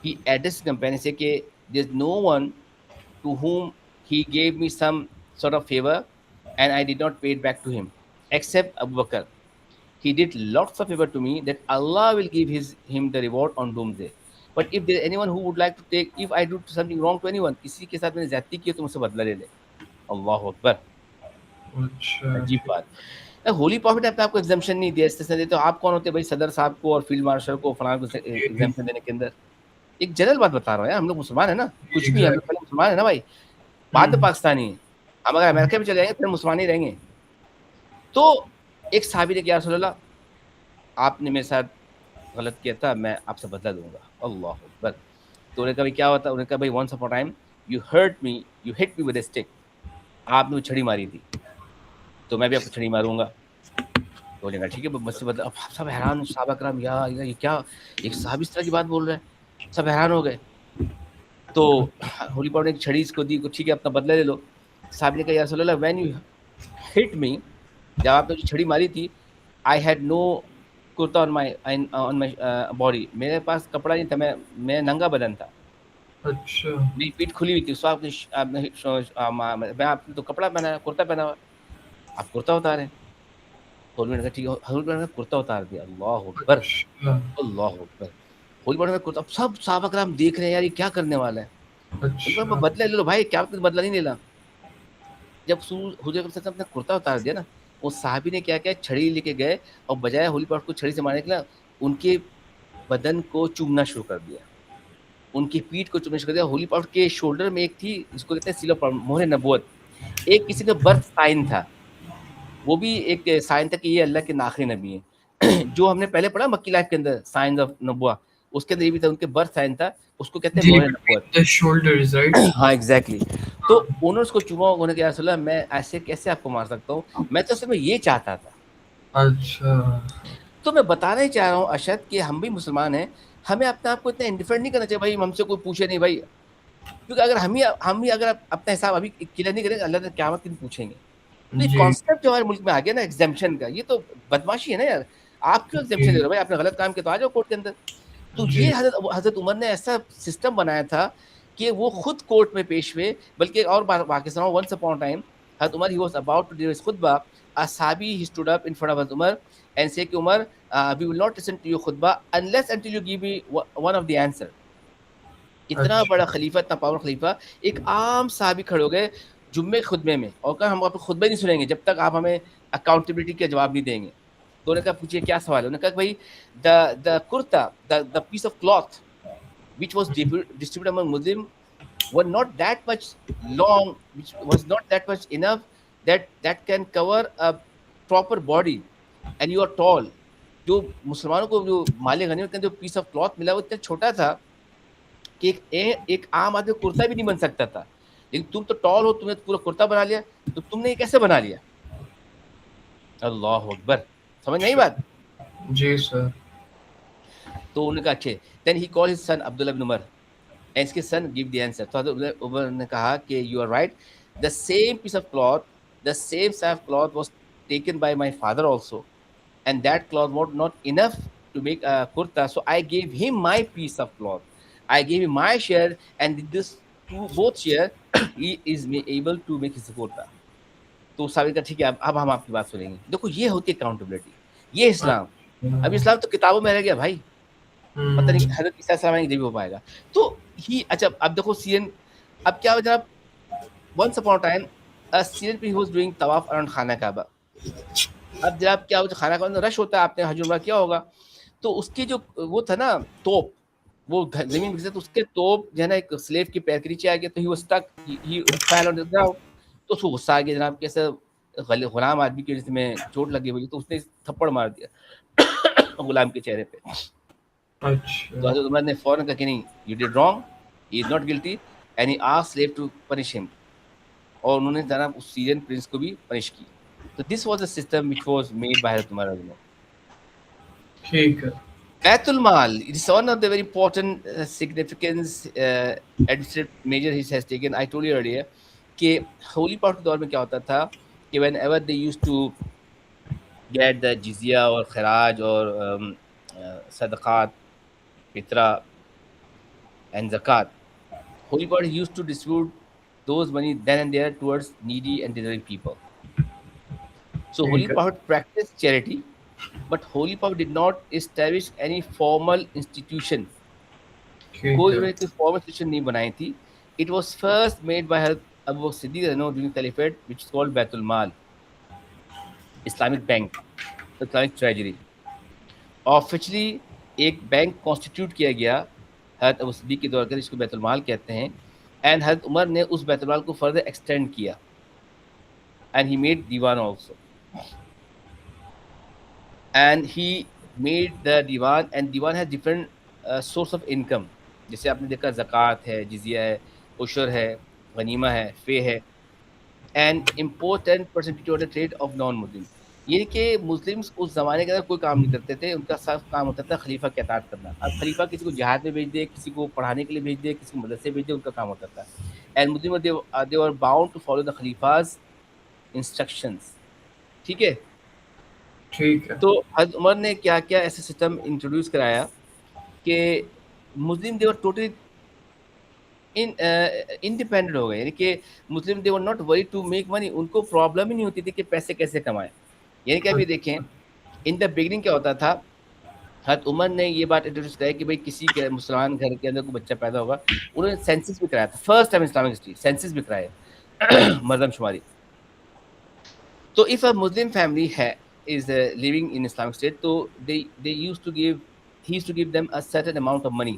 he addressed the companion say कि there's no one to whom he gave me some sort of favor and I did not pay it back to him except Abu Bakr. He did lots of favor to me that Allah will give him the reward on doomsday. But if there is anyone who would like to take, if I do something wrong to anyone, किसी के साथ मैंने ज़्यादती की तो मुझसे बदला ले ले। अल्लाह अकबर, अच्छा अजीब बात। होली प्रॉफिट अपने आपको एग्जाम्पशन नहीं दिया, इससे देते तो आप कौन होते भाई सदर साहब को और फील्ड मार्शल को फलान को एग्जाम्पशन देने के अंदर। एक जनरल बात बता रहा हूँ यार, हम लोग मुसलमान है ना, कुछ भी हम लोग पहले मुसलमान है ना भाई, बाद में पाकिस्तानी है। हम अगर अमेरिका में चले जाएंगे फिर मुसलमान ही रहेंगे। तो एक साहबी ने कहा रसूलल्लाह आपने मेरे साथ गलत किया था, मैं आपसे बदला दूंगा। अल्लाह अकबर। तो उन्होंने कहा भाई क्या होता, उन्होंने कहा भाई once upon time you hit me with a stick, आपने वो छड़ी मारी थी तो मैं भी आपको छड़ी मारूंगा। तो बोलेगा ठीक है मुझसे बदला। अब सब हैरान, सहाबा कराम यार ये क्या, एक साहब इस तरह की बात बोल रहा है, सब हैरान हो गए। तो होली पाउडर ने एक छड़ी इसको दी, ठीक है अपना बदला ले लो। साहब ने कहा या रसूलल्लाह व्हेन यू हिट मी, जब आपने जो छड़ी मारी थी, I had no kurta on my body, मेरे पास कपड़ा नहीं था, मैं नंगा बदन था। अच्छा मेरी पीठ खुली हुई थी, उसको मैं आपने तो कपड़ा पहना, कुर्ता पहना हुआ, आप कुर्ता उतारे। होली पाउडर ने कहा ठीक है, होली पाउडर ने कुर्ता उतार दिया। अल्लाह अकबर, अल्लाह अकबर। होली पाउडर में कुर्ता, सब सहाबा कराम देख रहे हैं यार ये क्या करने वाला है। अच्छा बदला ले लो भाई, क्या बदला नहीं लेना। जब हुजूर के अपना कुर्ता उतार दिया ना, वो साहबी ने क्या किया, छड़ी लेके गए और बजाय होली पाउडर को छड़ी से मारने के लिए उनके बदन को चूमना शुरू कर दिया, उनकी पीठ को चूमना शुरू कर दिया। होली पाउडर के शोल्डर में एक थी, जिसको कहते हैं सिला मोहर नबूवत, एक किसी का बर्थ साइन था, वो भी एक साइन था कि ये अल्लाह के आखिरी नबी हैं। जो हमने पहले पढ़ा मक्की लाइफ के अंदर साइन ऑफ नबुआ, उसके अंदर ये भी था, उनके बर्थ साइन था, उसको कहते हैं मोहर नबूवत। the shoulders right। हाँ एग्जैक्टली। तो उन्होंने उसको चुमा, उन्होंने कहा रसूलल्लाह मैं ऐसे कैसे आपको मार सकता हूँ, मैं तो सिर्फ ये चाहता था। अच्छा तो मैं बताना ही चाह रहा हूँ अरशद कि हम भी मुसलमान हैं, हमें अपने आप को इतना इंडिफरेंट नहीं करना चाहिए भाई हमसे कोई पूछे नहीं भाई, क्योंकि अगर हम ही अगर अपना हिसाब अभी क्लियर नहीं करेंगे अल्लाह ने क़यामत के दिन पूछेंगे। तो ये जी कॉन्सेप्ट जो हमारे मुल्क में आ गया ना एग्जेम्पशन का, ये तो बदमाशी है ना यार। आप क्यों एग्जेम्पशन ले रहे जी हो भाई, आपने गलत काम किया तो आ जाओ कोर्ट के अंदर। तो ये जी हजरत उमर ने ऐसा सिस्टम बनाया था कि वो खुद कोर्ट में पेश हुए। बल्कि एक और वाकया सुनाऊं, वंस अपॉन टाइम हजरत Umar he was about to deliver his खुतबा, अ सहाबी he stood up in front of हजरत उमर एंड से कि Umar, we will not listen to your खुतबा unless until you give me one of the answer. इतना अच्छा बड़ा खलीफा, इतना power खलीफा, एक आम साहबी खड़े हो गए जुम्मे खुतबे में और कहा हम आपको खुतबे नहीं सुनेंगे जब तक आप हमें अकाउंटेबिलिटी का जवाब नहीं देंगे। तो उन्होंने कहा पूछिए क्या सवाल है। उन्होंने कहा भाई the kurta, the piece of cloth which was distributed among Muslim were not that much long, which was not that much enough that can cover a proper body, and you are tall। जो मुसलमानों को जो माले गनीमत का जो piece of cloth मिला वो इतना छोटा था कि एक आम आदमी कुर्ता भी नहीं बन सकता था। लेकिन तुम तो टॉल हो, तुमने पूरा कुर्ता बना लिया, तो तुमने ये कैसे बना लिया? अल्लाह अकबर, समझ नहीं बात? जी सर तो उन्होंने कहा अच्छे, then he call his son Abdullah bin Umar and इसके सन गिव द आंसर। तो हज़रत उमर ने कहा कि you are right, the same piece of cloth, the same साफ cloth was taken by my father also and that cloth was not enough to make a kurta, so I gave him my piece of cloth, I gave him my share, and this two both share he is able to make his kurta। तो साबित का ठीक है, अब हम आपकी बात सुनेंगे। देखो ये होती है अकाउंटेबिलिटी, ये इस्लाम। अब अच्छा इस्लाम तो किताबों में रह गया भाई, पता नहीं हम्म हजरत ईसा अलैहिस्सलाम नहीं हो पाएगा। तो ही अच्छा अब देखो सीरियन, अब क्या हो जनाब, once upon time a Syrian he was doing तवाफ अराउंड खाना काबा। अब जनाब क्या हो, खाना काबा में रश होता है, आपने हज उम्रा किया होगा, तो उसकी जो वो था ना तोप, वो जमीन में गिरता तो उसके तोप जो है ना एक स्लेव के पैर के नीचे आ गया, तो he was stuck, he fell on the ground. तो उसको गुस्सा आ गया जनाब, कैसे गुलाम आदमी की वजह में चोट लगी हुई, तो उसने थप्पड़ मार दिया गुलाम के चेहरे पे। तो अच्छा हज़रत उमर ने फौरन कहा कि नहीं, you did wrong, he is not guilty, and he asked slave to punish him. और उन्होंने जनाब उस सीरियन प्रिंस को भी पनिश की। तो this was the system which was made by हज़रत उमर रज़ियल्लाहु। ठीक है Baitul Mal, it is one of the very important significance administrative measure he has taken। I told you earlier कि होली पाउट के दौर में क्या होता था कि whenever they used to get the jizya और खराज और सदक़ात, फितरा and zakat, Holy Prophet used to distribute those money then and there towards needy and deserving people। So Holy ठीक है Prophet practiced charity, but Holy Prophet did not establish any formal institution। ठीक कोई है उन्होंने कोई formal institution नहीं बनाई थी। It was first made by हज़रत Abu Bakr Siddique during caliphate which is called Baitul Mal, Islamic bank, Islamic treasury. Officially एक बैंक कॉन्स्टिट्यूट किया गया हज़रत अबू सिद्दीक़ के दौर पर, जिसको बैतुल माल कहते हैं। एंड हज़रत उमर ने उस बैतुल माल को फर्दर एक्सटेंड किया, एंड ही मेड दीवान also, and he made the दीवान, एंड दीवान has different source of income. जैसे आपने देखा ज़कात है, जिज़िया है, उशर है, गनीमा है, फ़े है, and import and percentage of the trade off non Muslim. ये कि मुस्लिम्स उस ज़माने के अंदर कोई काम नहीं करते थे, उनका सब काम होता था खलीफा के अताअत करना। अब खलीफा किसी को जहाद में भेज दे, किसी को पढ़ाने के लिए भेज दे, किसी को मदरसे भेज दे, उनका काम होता था। And Muslim they were bound to follow the khalifas instructions. ठीक है। ठीक है तो हज़रत उमर ने क्या क्या ऐसे सिस्टम इंट्रोड्यूस कराया कि Muslim they were totally independent हो गए, यानी कि Muslim they were not worry to make money. उनको प्रॉब्लम ही नहीं होती थी कि पैसे कैसे कमाएं। यानी कि अभी देखें, इन द बिगिनिंग क्या होता था, हज़रत उमर ने ये बात इंट्रोड्यूस कराई कि भाई किसी के मुसलमान घर के अंदर कोई बच्चा पैदा होगा, उन्होंने सेंसस भी कराया था, first time Islamic history census भी कराया मरदमशुमारी। तो इफ अ मुस्लिम फैमिली है is living in Islamic State, so they used to give, he used to give them a certain amount of money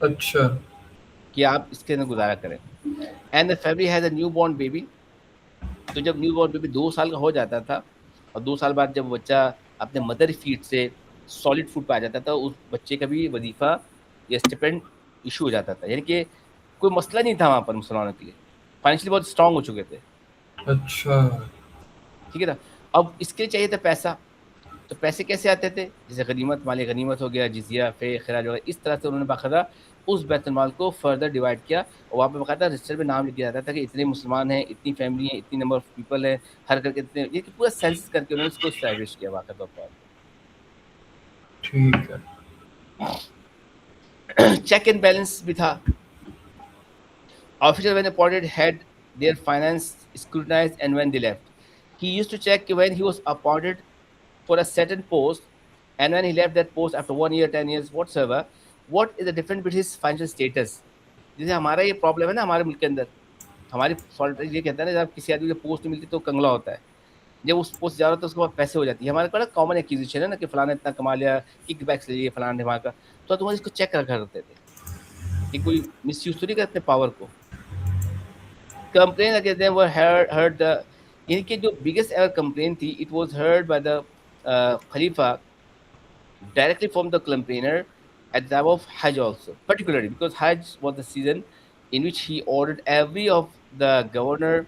अच्छा कि आप इसके अंदर गुजारा करें। And the family has a new born baby. तो जब न्यू बॉर्न बेबी 2 साल का हो जाता था और 2 साल बाद जब बच्चा अपने मदर फीड से सॉलिड फूड पे आ जाता था, उस बच्चे का भी वजीफा या स्टिपेंड इशू हो जाता था। यानी कि कोई मसला नहीं था वहाँ पर मुसलमानों के लिए, फाइनेंशियली बहुत स्ट्रांग हो चुके थे। अच्छा ठीक है ना। अब इसके लिए चाहिए था पैसा, तो पैसे कैसे आते थे? जैसे गनीमत, माल गनीमत हो गया, जिजिया, फे, खराज वगैरह, इस तरह से उन्होंने बाकायदा उस बैतुल माल को फर्दर डिवाइड किया और वहाँ पे बाकायदा रजिस्टर में नाम लिख दिया जाता था कि इतने मुसलमान हैं, इतनी फैमिली है, इतनी नंबर ऑफ पीपल है, हर करके इतने, ये कि पूरा सेंसस करके उन्होंने इसको एस्टैब्लिश किया बाकायदा तौर ठीक है। पर। चेक एंड बैलेंस भी था। Officials, when appointed, had their finance scrutinized and when they left. He used to check when he was appointed for a certain post and when he left that post after 1 year, 10 years, whatsoever, what is the difference between his financial status? जैसे हमारा ये problem है ना हमारे मुल्क के अंदर, हमारी सॉल्ट ये कहता है ना, जब किसी आदमी को पोस्ट नहीं मिलती तो कंगला होता है, जब उस पोस्ट जा रहा है तो उसके बाद पैसे हो जाती है, हमारे पास कॉमन एक्विजिशन है ना कि फलाना इतना कमा लिया, किक बैक्स ले लिए फलाना ने वहाँ का, तो तुम्हारे इसको चेक रखा करते थे कि कोई मिस यूज तो नहीं करते पावर को। Complaint against them were heard the, इनकी जो biggest ever complaint थी, it was heard by the Khalifa directly from the complainer at the time of Hajj also, particularly because Hajj was the season in which he ordered every of the governor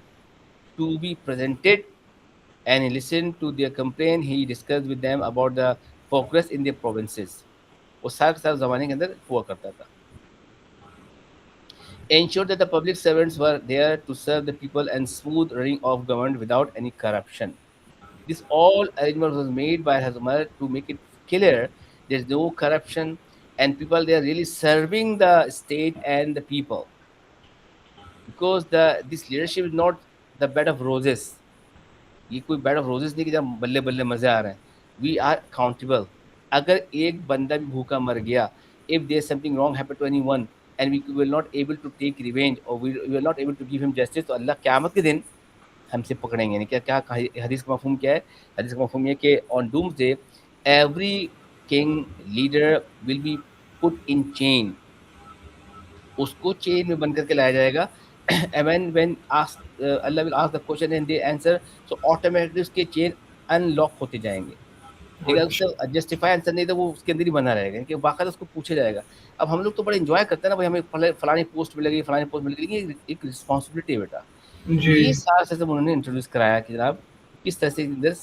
to be presented and he listened to their complaint. He discussed with them about the progress in their provinces. वो सारे के सारे ज़माने के अंदर हुआ करता था। Ensured that the public servants were there to serve the people and smooth running of government without any corruption. This all arrangement was made by Hazrat Umar to make it clear there's no corruption and people they are really serving the state and the people. Because this leadership is not the bed of roses. ये कोई bed of roses नहीं कि जब बल्ले बल्ले मजे आ रहे हैं। We are accountable. अगर एक बंदा भी भूखा मर गया, if there something wrong happen to anyone and we will not able to take revenge और we will not able to give him justice, तो अल्लाह क़यामत के दिन हमसे पकड़ेंगे नहीं। क्या क्या हदीस का मफहूम क्या है? हदीस का मफहूम ये कि on doomsday every king leader will be put in chain, उसको चेन में बंद करके लाया जाएगा। and when asked Allah will ask the question and they answer, so automatically उसके चेन अनलॉक होते जाएंगे। ठीक है, अच्छा। उससे जस्टिफाई आंसर नहीं तो वो उसके अंदर ही बना रहेगा कि बाकायदा उसको पूछा जाएगा। अब हम लोग तो बड़ा एंजॉय करते हैं ना भाई, हमें फलानी पोस्ट मिलेगी, फलानी पोस्ट मिलेगी, लेकिन एक रिस्पॉन्सिबिलिटी है बेटा। जी। ये सारा सिस्टम उन्होंने इंट्रोड्यूस कराया कि जनाब किस तरह से इधर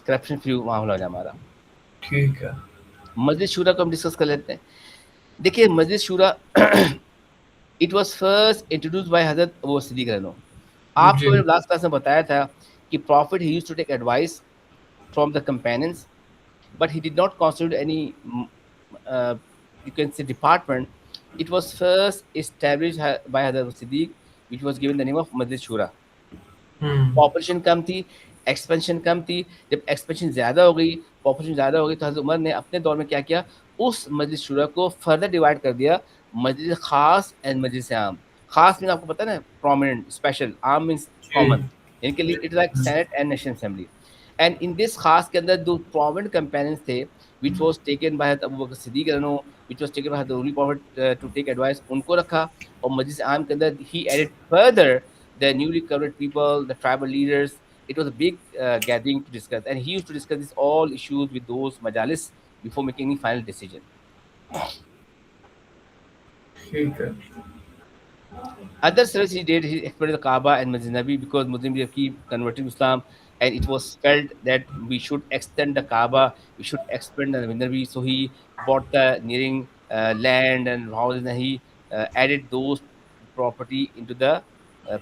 करप्शन फ्री मामला हो जाए हमारा। ठीक है। मजलिस शूरा को हम डिस्कस कर लेते हैं। देखिए Majlis Shura it was first introduced by Hazrat Abu बकर सिद्दीक रज़ियल्लाहु अन्हु। आपको जी। मैंने लास्ट क्लास में बताया था कि prophet he used to take advice from the companions but he did not constitute any you can say department. It was first established by Hazrat Siddiq, which was given the name of Majlis Shura. Population कम थी, expansion कम थी। जब expansion ज़्यादा हो गई, population ज़्यादा हो गई, तो हज़रत उमर ने अपने दौर में क्या किया, उस मजलिस शुरा को फर्दर डिवाइड कर दिया, मजलिस खास एंड मजलिस आम। खास मीन आपको पता है ना, प्रोमिनेंट, स्पेशल, आम मीन्स कॉमन, इनके लिए it like senate and national assembly. And in this खास के अंदर दो प्रोमिनेंट कंपेनियंस थे, विच वॉज टेकन बाय हज़रत अबू बकर सिद्दीक रज़ियल्लाहु अन्हु, which was taken by Hazrat holy prophet to take advice, उनको रखा। और मजलिस आम के अंदर ही added further the newly converted people, the tribal leaders. It was a big gathering to discuss, and he used to discuss this all issues with those majalis before making any final decision. ठीक है। Other service he did, he expanded the Kaaba and Masjid Nabi because Muslims have keep converting to Islam, and it was felt that we should extend the Kaaba, we should expand the Masjid Nabi. So he bought the nearing land and houses, and he added those property into the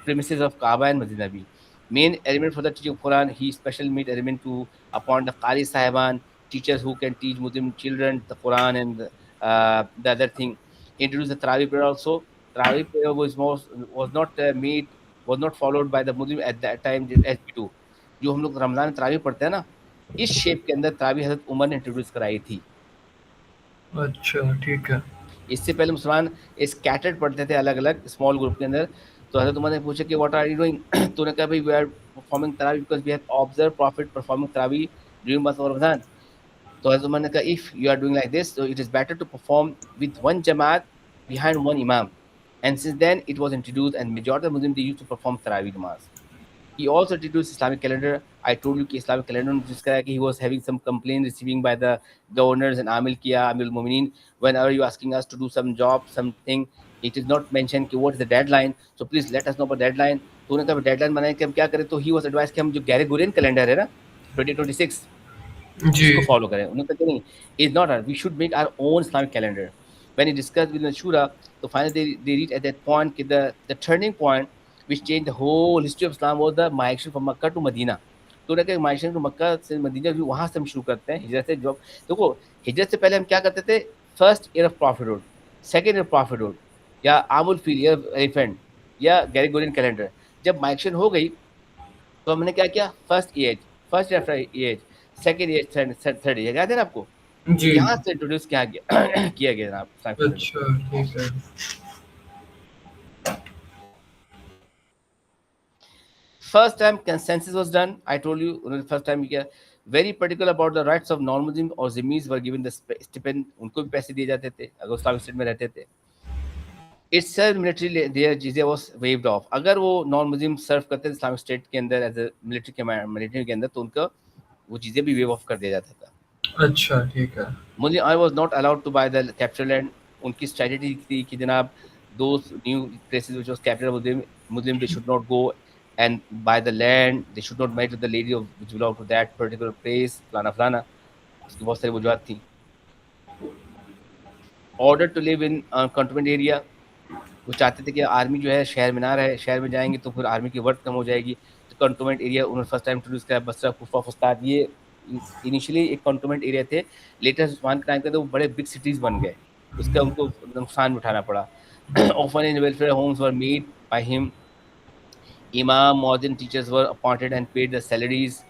premises of Kaaba and Masjid Nabi. Main element for the teaching of Quran, he special made element to appoint the Qari Sahiban, teachers who can teach Muslim children the Quran and the other thing. Introduced the Tarawih prayer also. Tarawih prayer was not made, was not followed by the Muslim at that time as we do. जो हम लोग रमजान में तरावी पढ़ते हैं ना, इस shape के अंदर तरावी हजरत उमर ने इंट्रोड्यूस कराई थी। अच्छा, ठीक है। इससे पहले मुसलमान स्कैटर्ड पढ़ते थे अलग अलग स्मॉल ग्रुप के अंदर। तो हजरत उमर ने पूछा कि व्हाट आर यू डूइंग, तो उन्होंने कहा भाई वी आर परफॉर्मिंग तरावी because we have observe prophet performing तरावी ड्यूरिंग मंथ ऑफ रमजान। तो हजरत उमर ने कहा if you are doing like this तो it is better to perform with one जमात behind one imam, and since then it was introduced and majority of Muslim they used to perform तरावी नमाज। He also introduced Islamic calendar. I told you कि Islamic calendar जिसका है कि he was having some complaint receiving by the governors and Amil किया, Amil Mu'minin, whenever you asking us to do some job, something, it is not mentioned कि what is the deadline, so please let us know about deadline. तो उन्होंने कहा deadline बनाए कि हम क्या करें, तो he was advised कि हम जो ग्रेगोरियन कैलेंडर है ना 2026 जी। इसको फॉलो करें। उन्होंने कहा नहीं, is not, we should make our own Islamic calendar. When he discuss with Shura, तो finally they reach at that point कि the turning point which change the whole history of Islam was the migration from Mecca to Medina. तो उन्होंने कहा migration to मक्का से Medina, भी वहां से हम शुरू करते हैं हिजरत से। जो देखो, हिजरत से पहले हम क्या करते थे, first year of prophethood, second year of prophethood, या आमुल फील, या एलिफेंट, या ग्रेगोरियन कैलेंडर। जब माइग्रेशन हो गई तो हमने क्या किया, first age, first after age, second age, third age, याद है ना आपको? जी। यहाँ से इंट्रोड्यूस किया गया किया गया जनाब इस्लामिक कैलेंडर को। अच्छा, ठीक है। First time consensus was done, I told you, उन्होंने फर्स्ट टाइम किया। Very particular about the rights of non Muslim और Jimmy's were given the stipend, उनको भी पैसे दिए जाते थे अगर इस्लामिक स्टेट में रहते थे। इट्स सर्व मिलिट्री, देयर चीजें वाज वेव्ड ऑफ। अगर वो नॉन मुस्लिम सर्व करते थे इस्लामिक स्टेट के अंदर एज अ मिलिट्री के अंदर, तो उनका वो चीजें भी वेव ऑफ कर दिया जाता था। अच्छा, ठीक है। Muslim, I was not allowed to buy the capital land. उनकी strategy थी कि जनाब, those new places which was capital Muslim, they should not go and buy the land. They should not marry to the lady of which belong to that particular place. फलाना फलाना, उसकी बहुत सारी वजूहत थी। Order to live in cantonment area, वो चाहते थे कि आर्मी जो है शहर में ना रहे, शहर में जाएंगे तो फिर आर्मी की वर्थ कम हो जाएगी। तो कंटोनमेंट एरिया उन्होंने फर्स्ट टाइम इंट्रोड्यूस किया, बसरा, कुफा, फुस्ताद। ये इनिशियली एक कंटोनमेंट एरिया थे, लेटेस्ट उस्मान के टाइम के तो वो बड़े बिग सिटीज बन गए, उसका उनको नुकसान उठाना पड़ा। Orphan in welfare homes were made by him, imam, modern teachers were appointed and paid the salaries,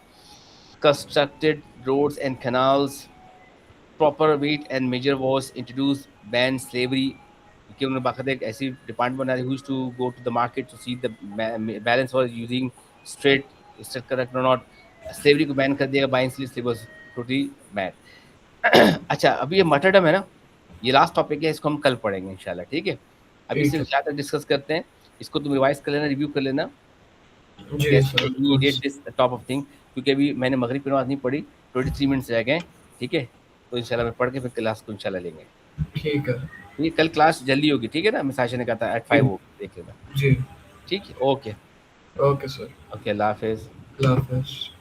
constructed roads and canals, proper weight and measure was introduce, ban slavery, कि उन्होंने बाकायदा एक ऐसी डिपार्टमेंट बना दी who's to go to the market to see the balance for using straight straight correct और not. Slavery को ban कर दिया, buying slave was totally ban. अच्छा, अभी ये मटरडम है ना, ये लास्ट टॉपिक है, इसको हम कल पढ़ेंगे इंशाल्लाह, ठीक है? अभी ठीक सिर्फ है। ज़्यादा डिस्कस करते हैं, इसको तुम रिवाइज कर लेना, रिव्यू कर लेना, जी कैसे sir, of he did course. This top of thing, क्योंकि अभी मैंने मगरिब की नमाज नहीं पढ़ी, 23 मिनट्स रह गए, ठीक है? तो इंशाल्लाह मैं पढ़ के फिर क्लास को इंशाल्लाह लेंगे। ठीक है। ये कल क्लास जल्दी होगी, ठीक है ना? मिसाशा ने कहा था एट 5 जी। होगी, देख लेना। जी। ठीक है, ओके। Okay sir. ओके, अल्लाह हाफिज़। अल्लाह हाफ़िज़।